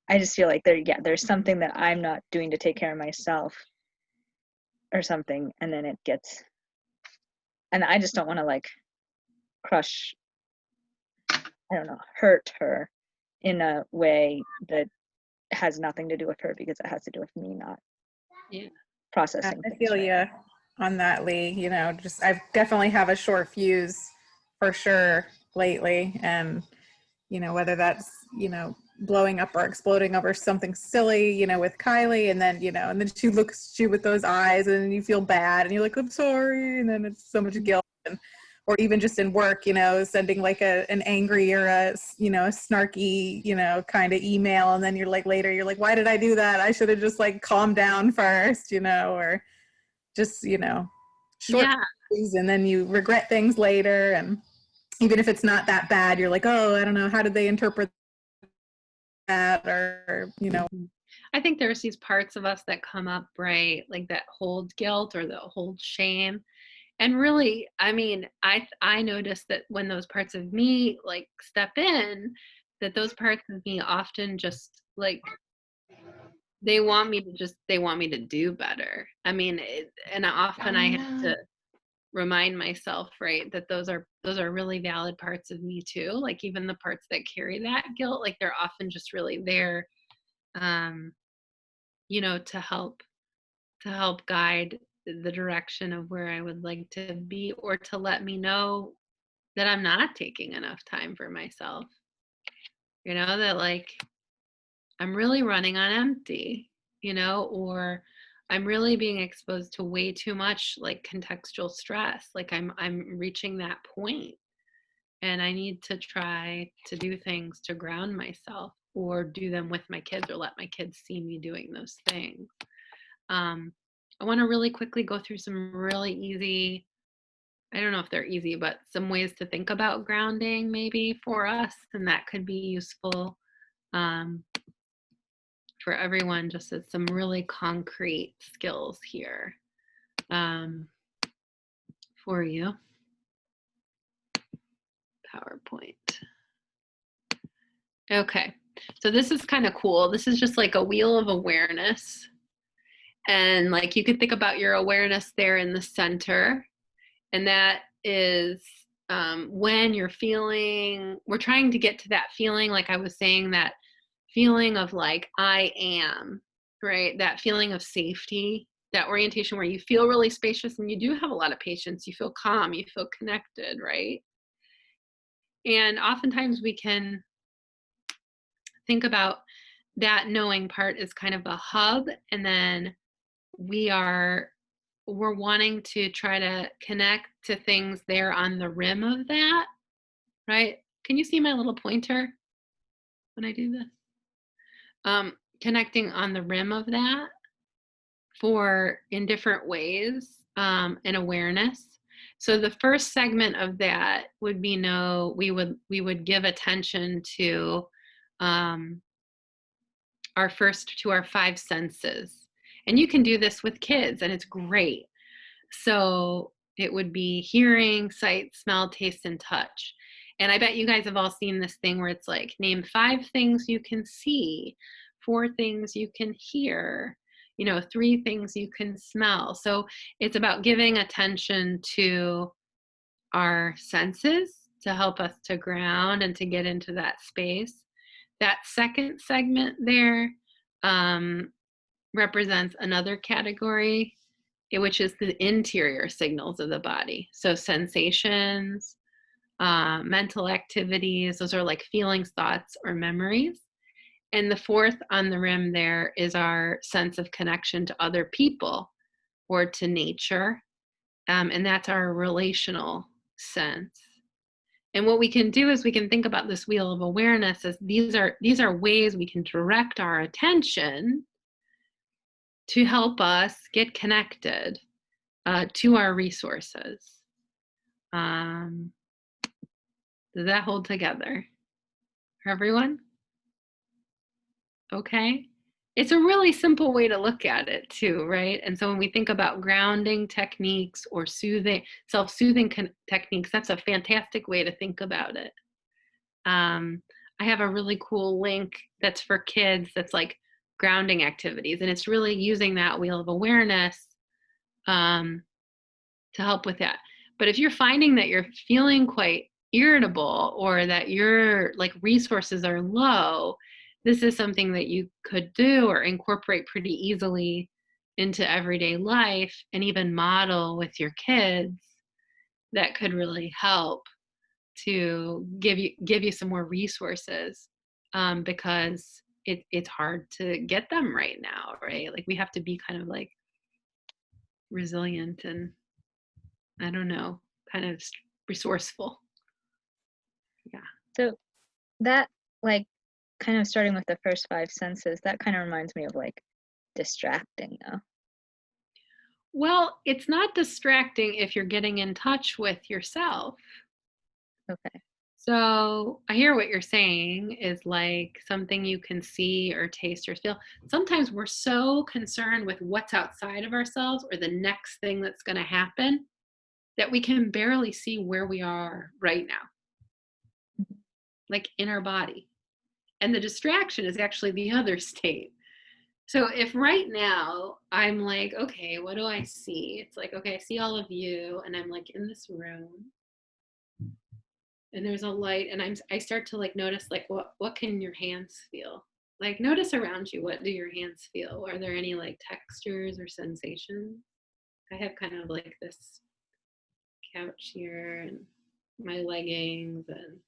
I just feel like there's something that I'm not doing to take care of myself or something, and then it gets, and I just don't want to like crush, I don't know, hurt her in a way that has nothing to do with her, because it has to do with me not processing I things. feel you on that, Lee. Just I definitely have a short fuse for sure lately, and whether that's blowing up or exploding over something silly, with Kylie, and then she looks at you with those eyes, and you feel bad, and you're like, I'm sorry, and then it's so much guilt. Or even just in work, sending like an angry or a snarky, kind of email, and then you're like, later you're like, why did I do that? I should have just like calmed down first, or just short fuse, and then you regret things later. And even if it's not that bad, you're like, oh, I don't know, how did they interpret that, or I think there's these parts of us that come up, right, like that hold guilt or that hold shame. And really, I mean, I notice that when those parts of me like step in, that those parts of me often just like they want me to do better. I mean, and often I have to remind myself, right, that those are really valid parts of me too. Like even the parts that carry that guilt, like they're often just really there, to help guide the direction of where I would like to be, or to let me know that I'm not taking enough time for myself. You know, that like I'm really running on empty, you know, or I'm really being exposed to way too much like contextual stress. Like I'm reaching that point and I need to try to do things to ground myself, or do them with my kids, or let my kids see me doing those things. I want to really quickly go through some really easy, I don't know if they're easy, but some ways to think about grounding maybe for us, and that could be useful for everyone, just as some really concrete skills here for you. PowerPoint. Okay, so this is kind of cool. This is just like a wheel of awareness. And like you could think about your awareness there in the center. And that is when you're feeling, we're trying to get to that feeling, like I was saying, that feeling of like, I am, right? That feeling of safety, that orientation where you feel really spacious and you do have a lot of patience, you feel calm, you feel connected, right? And oftentimes we can think about that knowing part as kind of a hub, and then we're wanting to try to connect to things there on the rim of that, right? Can you see my little pointer when I do this? Connecting on the rim of that for in different ways, and awareness. So the first segment of that would be we would give attention to our 5 senses. And you can do this with kids, and it's great. So it would be hearing, sight, smell, taste, and touch. And I bet you guys have all seen this thing where it's like, name 5 things you can see, 4 things you can hear, 3 things you can smell. So it's about giving attention to our senses to help us to ground and to get into that space. That second segment there represents another category, which is the interior signals of the body. So sensations, mental activities, those are like feelings, thoughts, or memories. And the fourth on the rim there is our sense of connection to other people or to nature. And that's our relational sense. And what we can do is we can think about this wheel of awareness as these are ways we can direct our attention to help us get connected to our resources. Does that hold together for everyone? Okay. It's a really simple way to look at it too, right? And so when we think about grounding techniques or self-soothing techniques, that's a fantastic way to think about it. I have a really cool link that's for kids that's like grounding activities, and it's really using that wheel of awareness to help with that. But if you're finding that you're feeling quite irritable, or that your like resources are low, this is something that you could do or incorporate pretty easily into everyday life, and even model with your kids. That could really help to give you some more resources, because it's hard to get them right now, right? Like we have to be kind of like resilient and, I don't know, kind of resourceful. Yeah. So that, like, kind of starting with the first 5 senses, that kind of reminds me of like distracting though. Well, it's not distracting if you're getting in touch with yourself. Okay. So I hear what you're saying is like something you can see or taste or feel. Sometimes we're so concerned with what's outside of ourselves or the next thing that's going to happen that we can barely see where we are right now, like in our body. And the distraction is actually the other state. So if right now I'm like, okay, what do I see? It's like, okay, I see all of you, and I'm like in this room, and there's a light, and I start to like notice like what can your hands feel? Like notice around you, what do your hands feel? Are there any like textures or sensations? I have kind of like this couch here and my leggings, and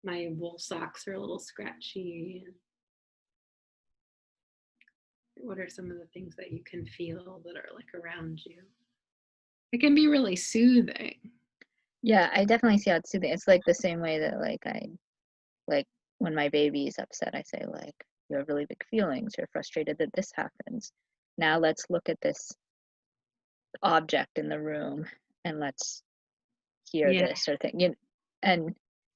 my wool socks are a little scratchy. What are some of the things that you can feel that are like around you? It can be really soothing. Yeah, I definitely see how it's soothing. It's like the same way that like when my baby is upset, I say like, you have really big feelings, you're frustrated that this happens. Now let's look at this object in the room and let's hear this or thing. And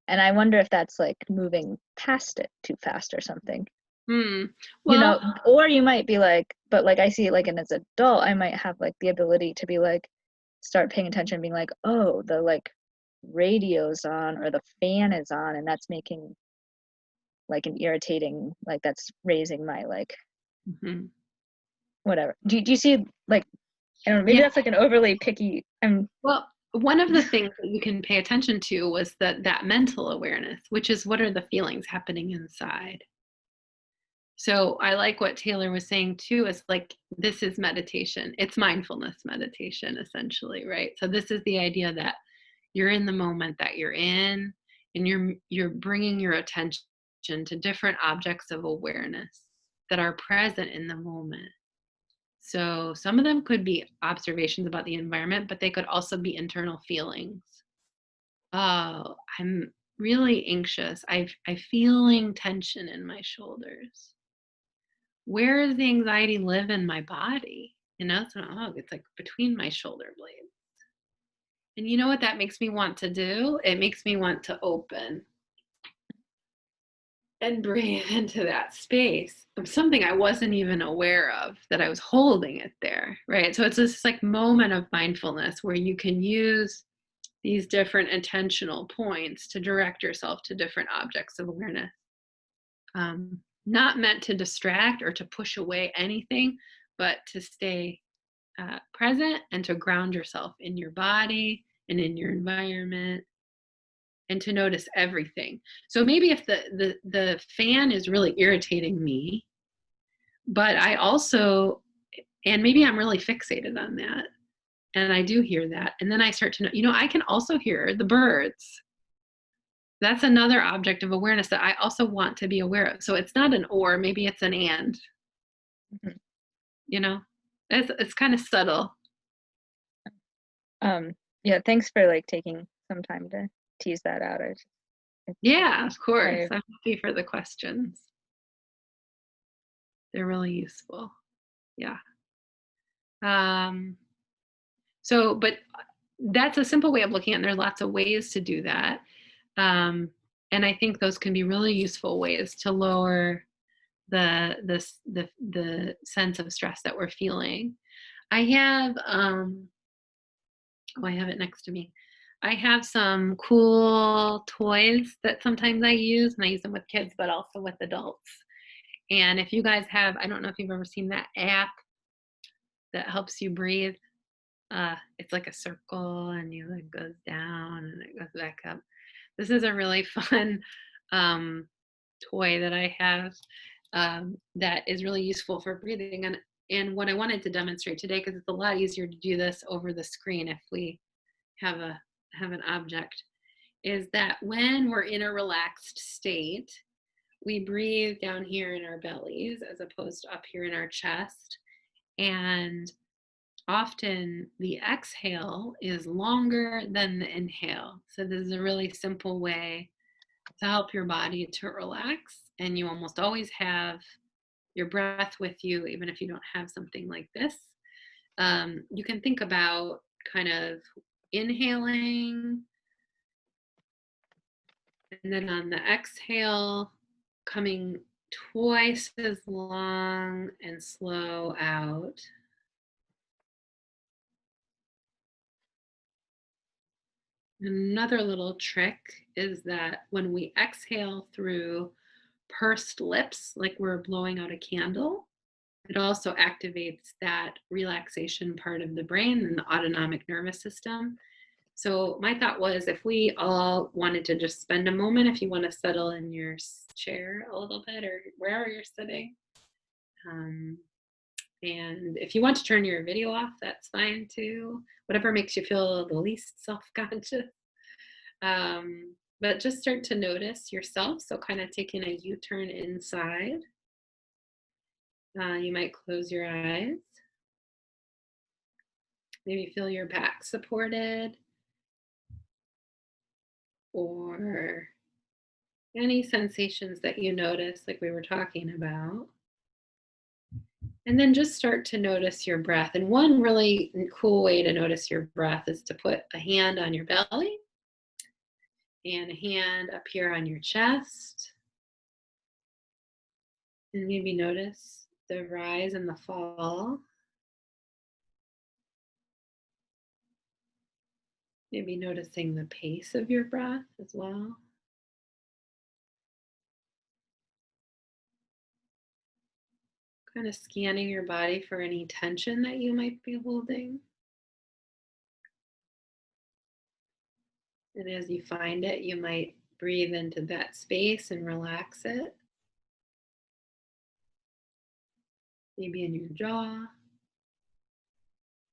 I wonder if that's like moving past it too fast or something. Well, or you might be like, but like I see it like, and as an adult, I might have like the ability to be like, start paying attention and being like, oh, the like radio's on or the fan is on, and that's making like an irritating, like that's raising my like whatever. Do you see like, I don't know, maybe that's like an overly picky. Well, one of the things that you can pay attention to was that mental awareness, which is what are the feelings happening inside. So I like what Taylor was saying too, is like, this is meditation. It's mindfulness meditation, essentially, right? So this is the idea that you're in the moment that you're in, and you're bringing your attention to different objects of awareness that are present in the moment. So some of them could be observations about the environment, but they could also be internal feelings. Oh, I'm really anxious. I'm feeling tension in my shoulders. Where does the anxiety live in my body? So it's like between my shoulder blades. And you know what that makes me want to do? It makes me want to open and breathe into that space of something I wasn't even aware of, that I was holding it there, right? So it's this like moment of mindfulness where you can use these different intentional points to direct yourself to different objects of awareness. Not meant to distract or to push away anything, but to stay present and to ground yourself in your body and in your environment, and to notice everything. So maybe if the fan is really irritating me, but I also, and maybe I'm really fixated on that, and I do hear that, and then I start to know, I can also hear the birds. That's another object of awareness that I also want to be aware of. So it's not an or, maybe it's an and. It's kind of subtle. Yeah, thanks for like taking some time to tease that out. Yeah, of course. I'm happy for the questions. They're really useful. Yeah. But that's a simple way of looking at it. There's lots of ways to do that. And I think those can be really useful ways to lower the sense of stress that we're feeling. I have I have it next to me. I have some cool toys that sometimes I use, and I use them with kids, but also with adults. And if you guys have, I don't know if you've ever seen that app that helps you breathe. It's like a circle, and it goes down and it goes back up. This is a really fun toy that I have that is really useful for breathing. And what I wanted to demonstrate today, because it's a lot easier to do this over the screen if we have an object, is that when we're in a relaxed state, we breathe down here in our bellies as opposed to up here in our chest. And often the exhale is longer than the inhale. So this is a really simple way to help your body to relax. And you almost always have your breath with you, even if you don't have something like this. You can think about kind of inhaling, and then on the exhale, coming twice as long and slow out. Another little trick is that when we exhale through pursed lips, like we're blowing out a candle, it also activates that relaxation part of the brain and the autonomic nervous system. So my thought was, if we all wanted to just spend a moment, if you want to settle in your chair a little bit or wherever you're sitting, And if you want to turn your video off, that's fine too. Whatever makes you feel the least self-conscious. But just start to notice yourself. So kind of taking a U-turn inside. You might close your eyes. Maybe feel your back supported, or any sensations that you notice, like we were talking about. And then just start to notice your breath. And one really cool way to notice your breath is to put a hand on your belly and a hand up here on your chest. And maybe notice the rise and the fall. Maybe noticing the pace of your breath as well. Kind of scanning your body for any tension that you might be holding. And as you find it, you might breathe into that space and relax it. Maybe in your jaw,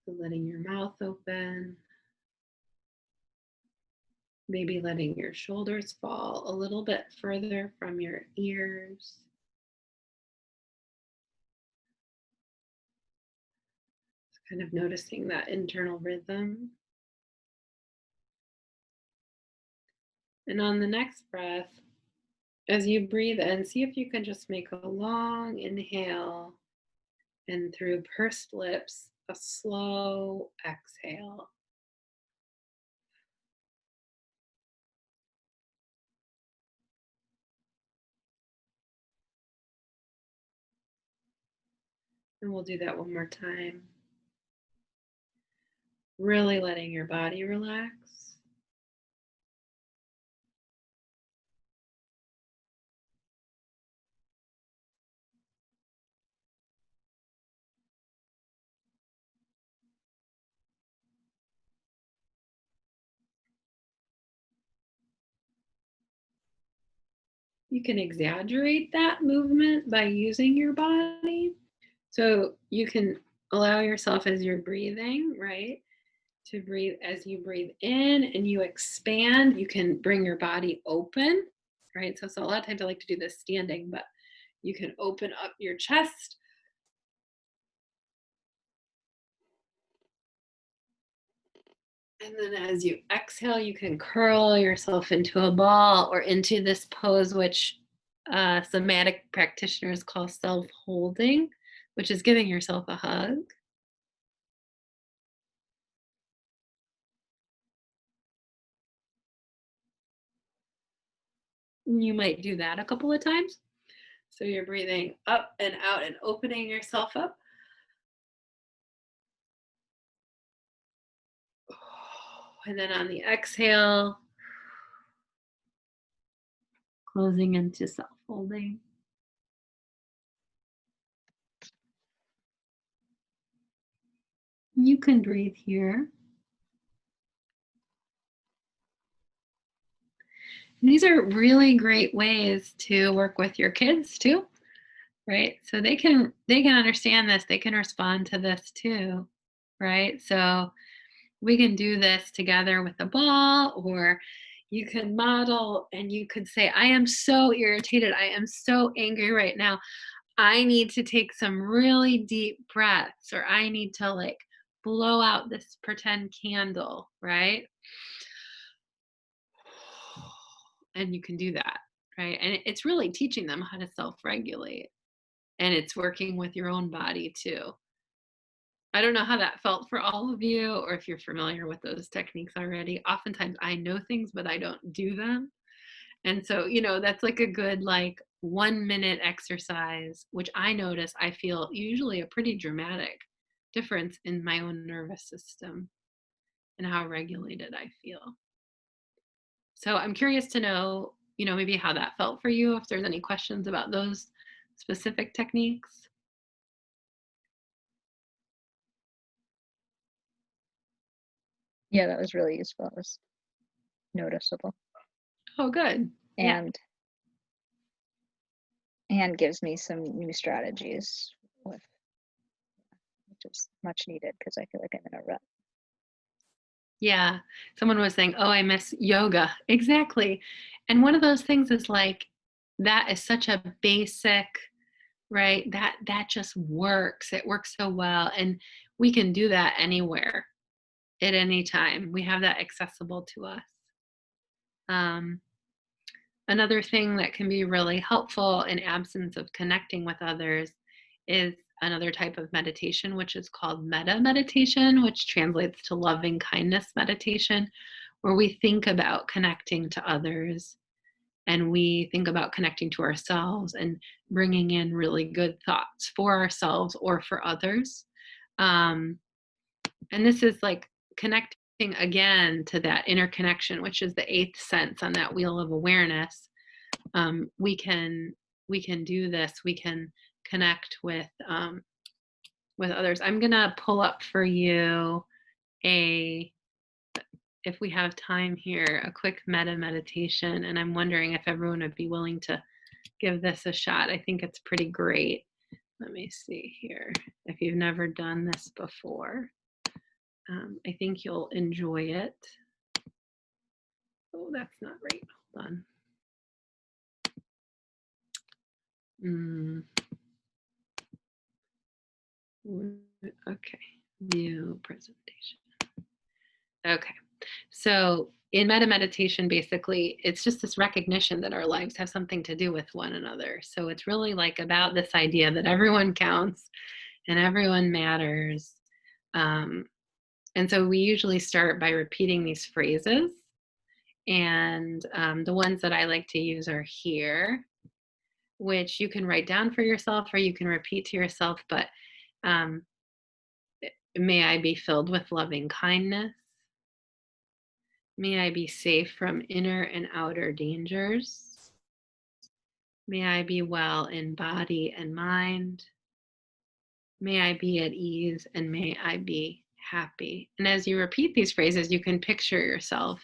so letting your mouth open. Maybe letting your shoulders fall a little bit further from your ears. Just kind of noticing that internal rhythm. And on the next breath, as you breathe in, see if you can just make a long inhale, and through pursed lips, a slow exhale. And we'll do that one more time. Really letting your body relax. You can exaggerate that movement by using your body. So you can allow yourself as you're breathing, right, to breathe as you breathe in and you expand. You can bring your body open, right? So a lot of times I like to do this standing, but you can open up your chest. And then as you exhale, you can curl yourself into a ball or into this pose, which somatic practitioners call self-holding, which is giving yourself a hug. You might do that a couple of times. So you're breathing up and out and opening yourself up. And then on the exhale, closing into self-holding. You can breathe here. These are really great ways to work with your kids too, right? So they can understand this, they can respond to this too, right? So we can do this together with a ball, or you can model and you could say, I am so irritated, I am so angry right now. I need to take some really deep breaths, or I need to like blow out this pretend candle, right? And you can do that, right? And it's really teaching them how to self-regulate, and it's working with your own body too. I don't know how that felt for all of you, or if you're familiar with those techniques already. Oftentimes I know things, but I don't do them. And so, that's like a good 1 minute exercise, which I notice I feel usually a pretty dramatic difference in my own nervous system and how regulated I feel. So I'm curious to know, maybe how that felt for you, if there's any questions about those specific techniques. Yeah, that was really useful. It was noticeable. Oh, good. And gives me some new strategies with which is much needed because I feel like I'm in a rut. Yeah. Someone was saying, oh, I miss yoga. Exactly. And one of those things is like, that is such a basic, right? That just works. It works so well. And we can do that anywhere at any time. We have that accessible to us. Another thing that can be really helpful in absence of connecting with others is another type of meditation, which is called metta meditation, which translates to loving kindness meditation, where we think about connecting to others and we think about connecting to ourselves and bringing in really good thoughts for ourselves or for others. And this is like connecting again to that interconnection, which is the eighth sense on that wheel of awareness. We can do this. We can connect with others. I'm gonna pull up for you if we have time here, a quick metta meditation, and I'm wondering if everyone would be willing to give this a shot. I think it's pretty great. Let me see here. If you've never done this before, I think you'll enjoy it. Oh, that's not right. Hold on. Okay, view presentation. Okay, so in metta meditation, basically, it's just this recognition that our lives have something to do with one another. So it's really like about this idea that everyone counts and everyone matters. And so we usually start by repeating these phrases. And the ones that I like to use are here, which you can write down for yourself or you can repeat to yourself, but may I be filled with loving kindness. May I be safe from inner and outer dangers. May I be well in body and mind. May I be at ease and may I be happy. And as you repeat these phrases, you can picture yourself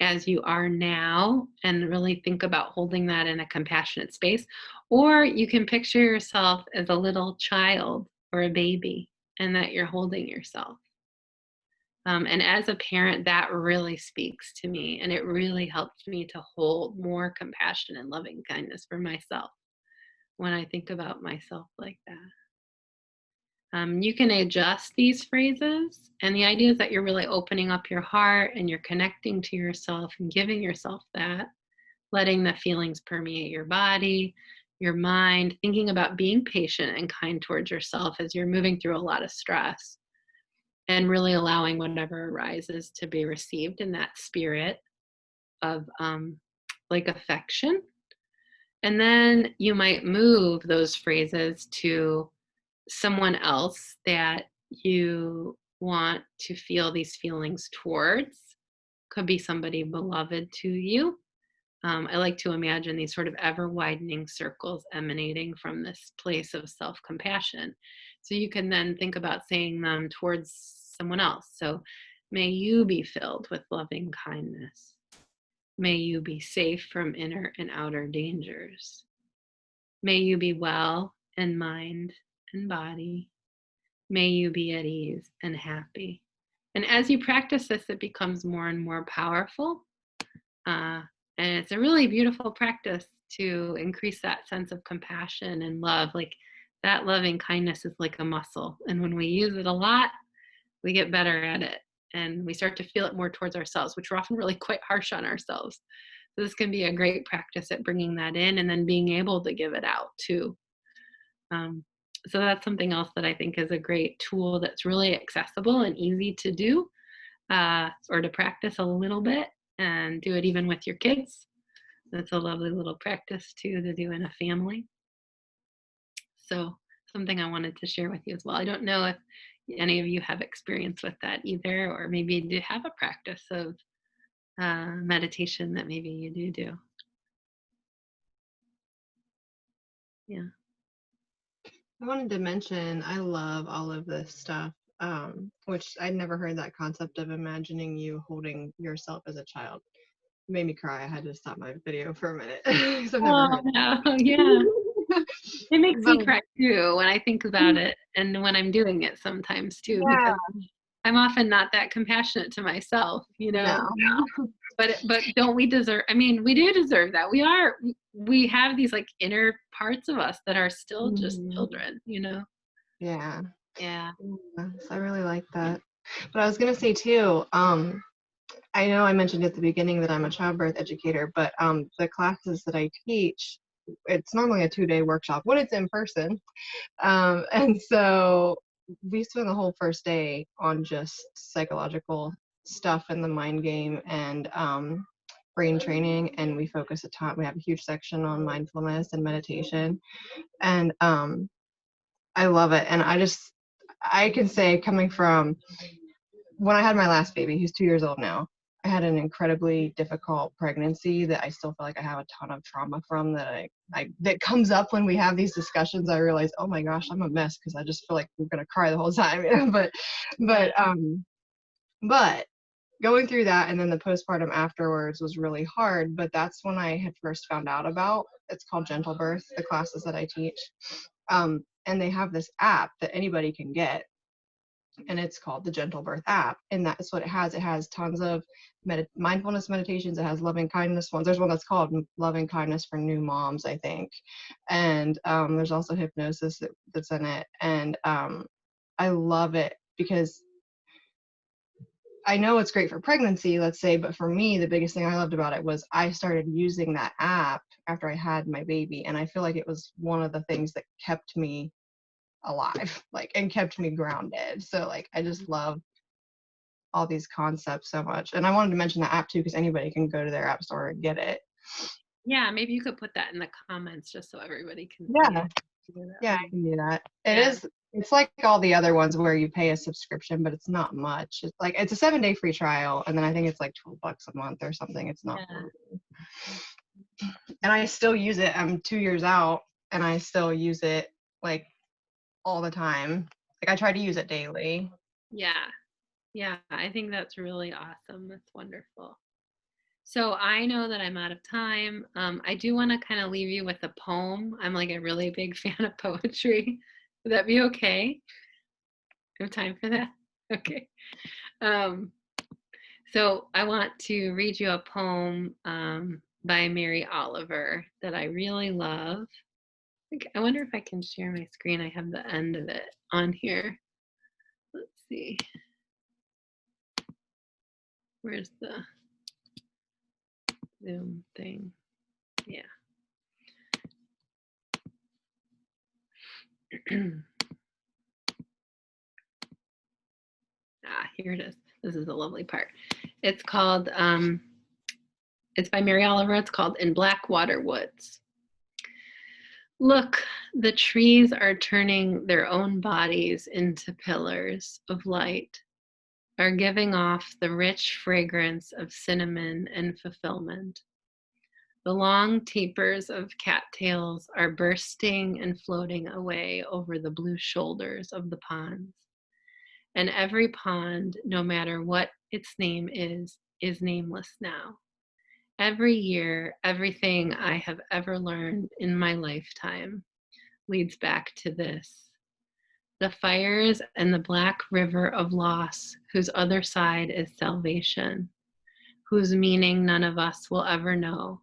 as you are now and really think about holding that in a compassionate space. Or you can picture yourself as a little child or a baby and that you're holding yourself. And as a parent, that really speaks to me, and it really helps me to hold more compassion and loving kindness for myself when I think about myself like that. You can adjust these phrases, and the idea is that you're really opening up your heart and you're connecting to yourself and giving yourself that, letting the feelings permeate your body, your mind, thinking about being patient and kind towards yourself as you're moving through a lot of stress. And really allowing whatever arises to be received in that spirit of like affection. And then you might move those phrases to someone else that you want to feel these feelings towards. Could be somebody beloved to you. I like to imagine these sort of ever-widening circles emanating from this place of self-compassion. So you can then think about saying them towards someone else. So may you be filled with loving kindness. May you be safe from inner and outer dangers. May you be well in mind and body. May you be at ease and happy. And as you practice this, it becomes more and more powerful. And it's a really beautiful practice to increase that sense of compassion and love. Like that loving kindness is like a muscle. And when we use it a lot, we get better at it. And we start to feel it more towards ourselves, which we're often really quite harsh on ourselves. So this can be a great practice at bringing that in and then being able to give it out too. So that's something else that I think is a great tool that's really accessible and easy to do or to practice a little bit and do it even with your kids. That's a lovely little practice too to do in a family. So something I wanted to share with you as well. I don't know if any of you have experience with that either, or maybe you do have a practice of meditation that maybe you do. Yeah. I wanted to mention I love all of this stuff, which I'd never heard that concept of imagining you holding yourself as a child. It made me cry. I had to stop my video for a minute because I've never heard Oh, yeah. It makes me But, cry too when I think about it and when I'm doing it sometimes too, yeah, because I'm often not that compassionate to myself, you know. no. But don't we deserve, I mean, we do deserve that. We have these like inner parts of us that are still just Mhm. children, you know. Yeah. Yeah. Yes, I really like that. But I was gonna say too, I know I mentioned at the beginning that I'm a childbirth educator, but the classes that I teach, it's normally a 2-day workshop when it's in person. And so we spend the whole first day on just psychological stuff in the mind game and brain training, and we focus a ton. We have a huge section on mindfulness and meditation, and I love it. And I can say, coming from when I had my last baby, who's 2 years old now, I had an incredibly difficult pregnancy that I still feel like I have a ton of trauma from, that that comes up when we have these discussions. I realize, oh my gosh, I'm a mess, because I just feel like I'm gonna cry the whole time. You know? But going through that and then the postpartum afterwards was really hard. But that's when I had first found out about, it's called Gentle Birth, the classes that I teach. And they have this app that anybody can get, and it's called the Gentle Birth app. And that's what it has. It has tons of mindfulness meditations. It has loving kindness ones. There's one that's called Loving Kindness for New Moms, I think. And there's also hypnosis that's in it. And I love it, because I know it's great for pregnancy, let's say, but for me, the biggest thing I loved about it was I started using that app after I had my baby. And I feel like it was one of the things that kept me alive, like, and kept me grounded. So like, I just love all these concepts so much. And I wanted to mention the app too, because anybody can go to their app store and get it. Yeah, maybe you could put that in the comments just so everybody can see Yeah. it. Yeah, I can do that. Yeah. It's like all the other ones where you pay a subscription, but it's not much. It's like, it's a 7-day free trial, and then I think it's like $12 a month or something. It's not. Yeah. And I still use it. I'm 2 years out, and I still use it like all the time. Like, I try to use it daily. Yeah. Yeah. I think that's really awesome. That's wonderful. So I know that I'm out of time. I do want to kind of leave you with a poem. I'm like a really big fan of poetry. Would that be okay? You have time for that? Okay. So I want to read you a poem by Mary Oliver that I really love. I wonder if I can share my screen. I have the end of it on here. Let's see. Where's the Zoom thing? Yeah. Here it is. This is the lovely part. It's called, it's by Mary Oliver. It's called In Blackwater Woods. Look, the trees are turning their own bodies into pillars of light, are giving off the rich fragrance of cinnamon and fulfillment. The long tapers of cattails are bursting and floating away over the blue shoulders of the ponds. And every pond, no matter what its name is nameless now. Every year, everything I have ever learned in my lifetime leads back to this. The fires and the black river of loss, whose other side is salvation, whose meaning none of us will ever know.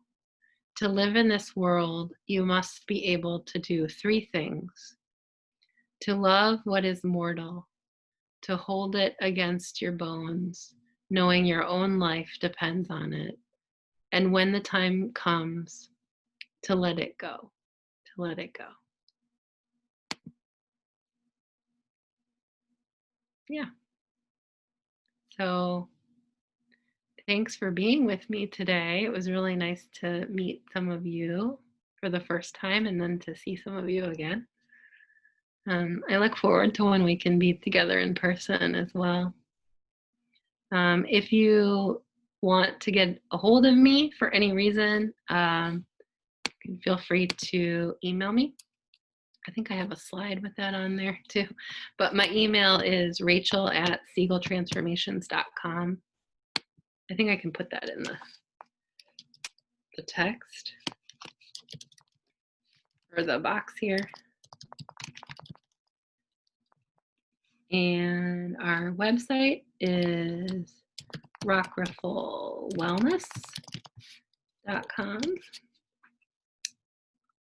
To live in this world, you must be able to do 3 things. To love what is mortal, to hold it against your bones, knowing your own life depends on it. And when the time comes, to let it go, to let it go. Yeah. So thanks for being with me today. It was really nice to meet some of you for the first time and then to see some of you again. I look forward to when we can be together in person as well. If you want to get a hold of me for any reason, feel free to email me. I think I have a slide with that on there too. But my email is rachel@siegeltransformations.com. I think I can put that in the text. for the box here. And our website is rifflewellness.com.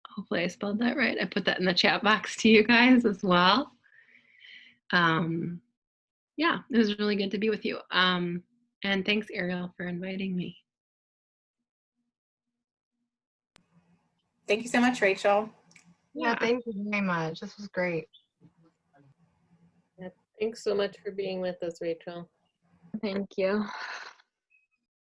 Hopefully I spelled that right. I put that in the chat box to you guys as well. Yeah, it was really good to be with you. And thanks, Ariel, for inviting me. Thank you so much, Rachel. Yeah, thank you very much. This was great. Thanks so much for being with us, Rachel. Thank you.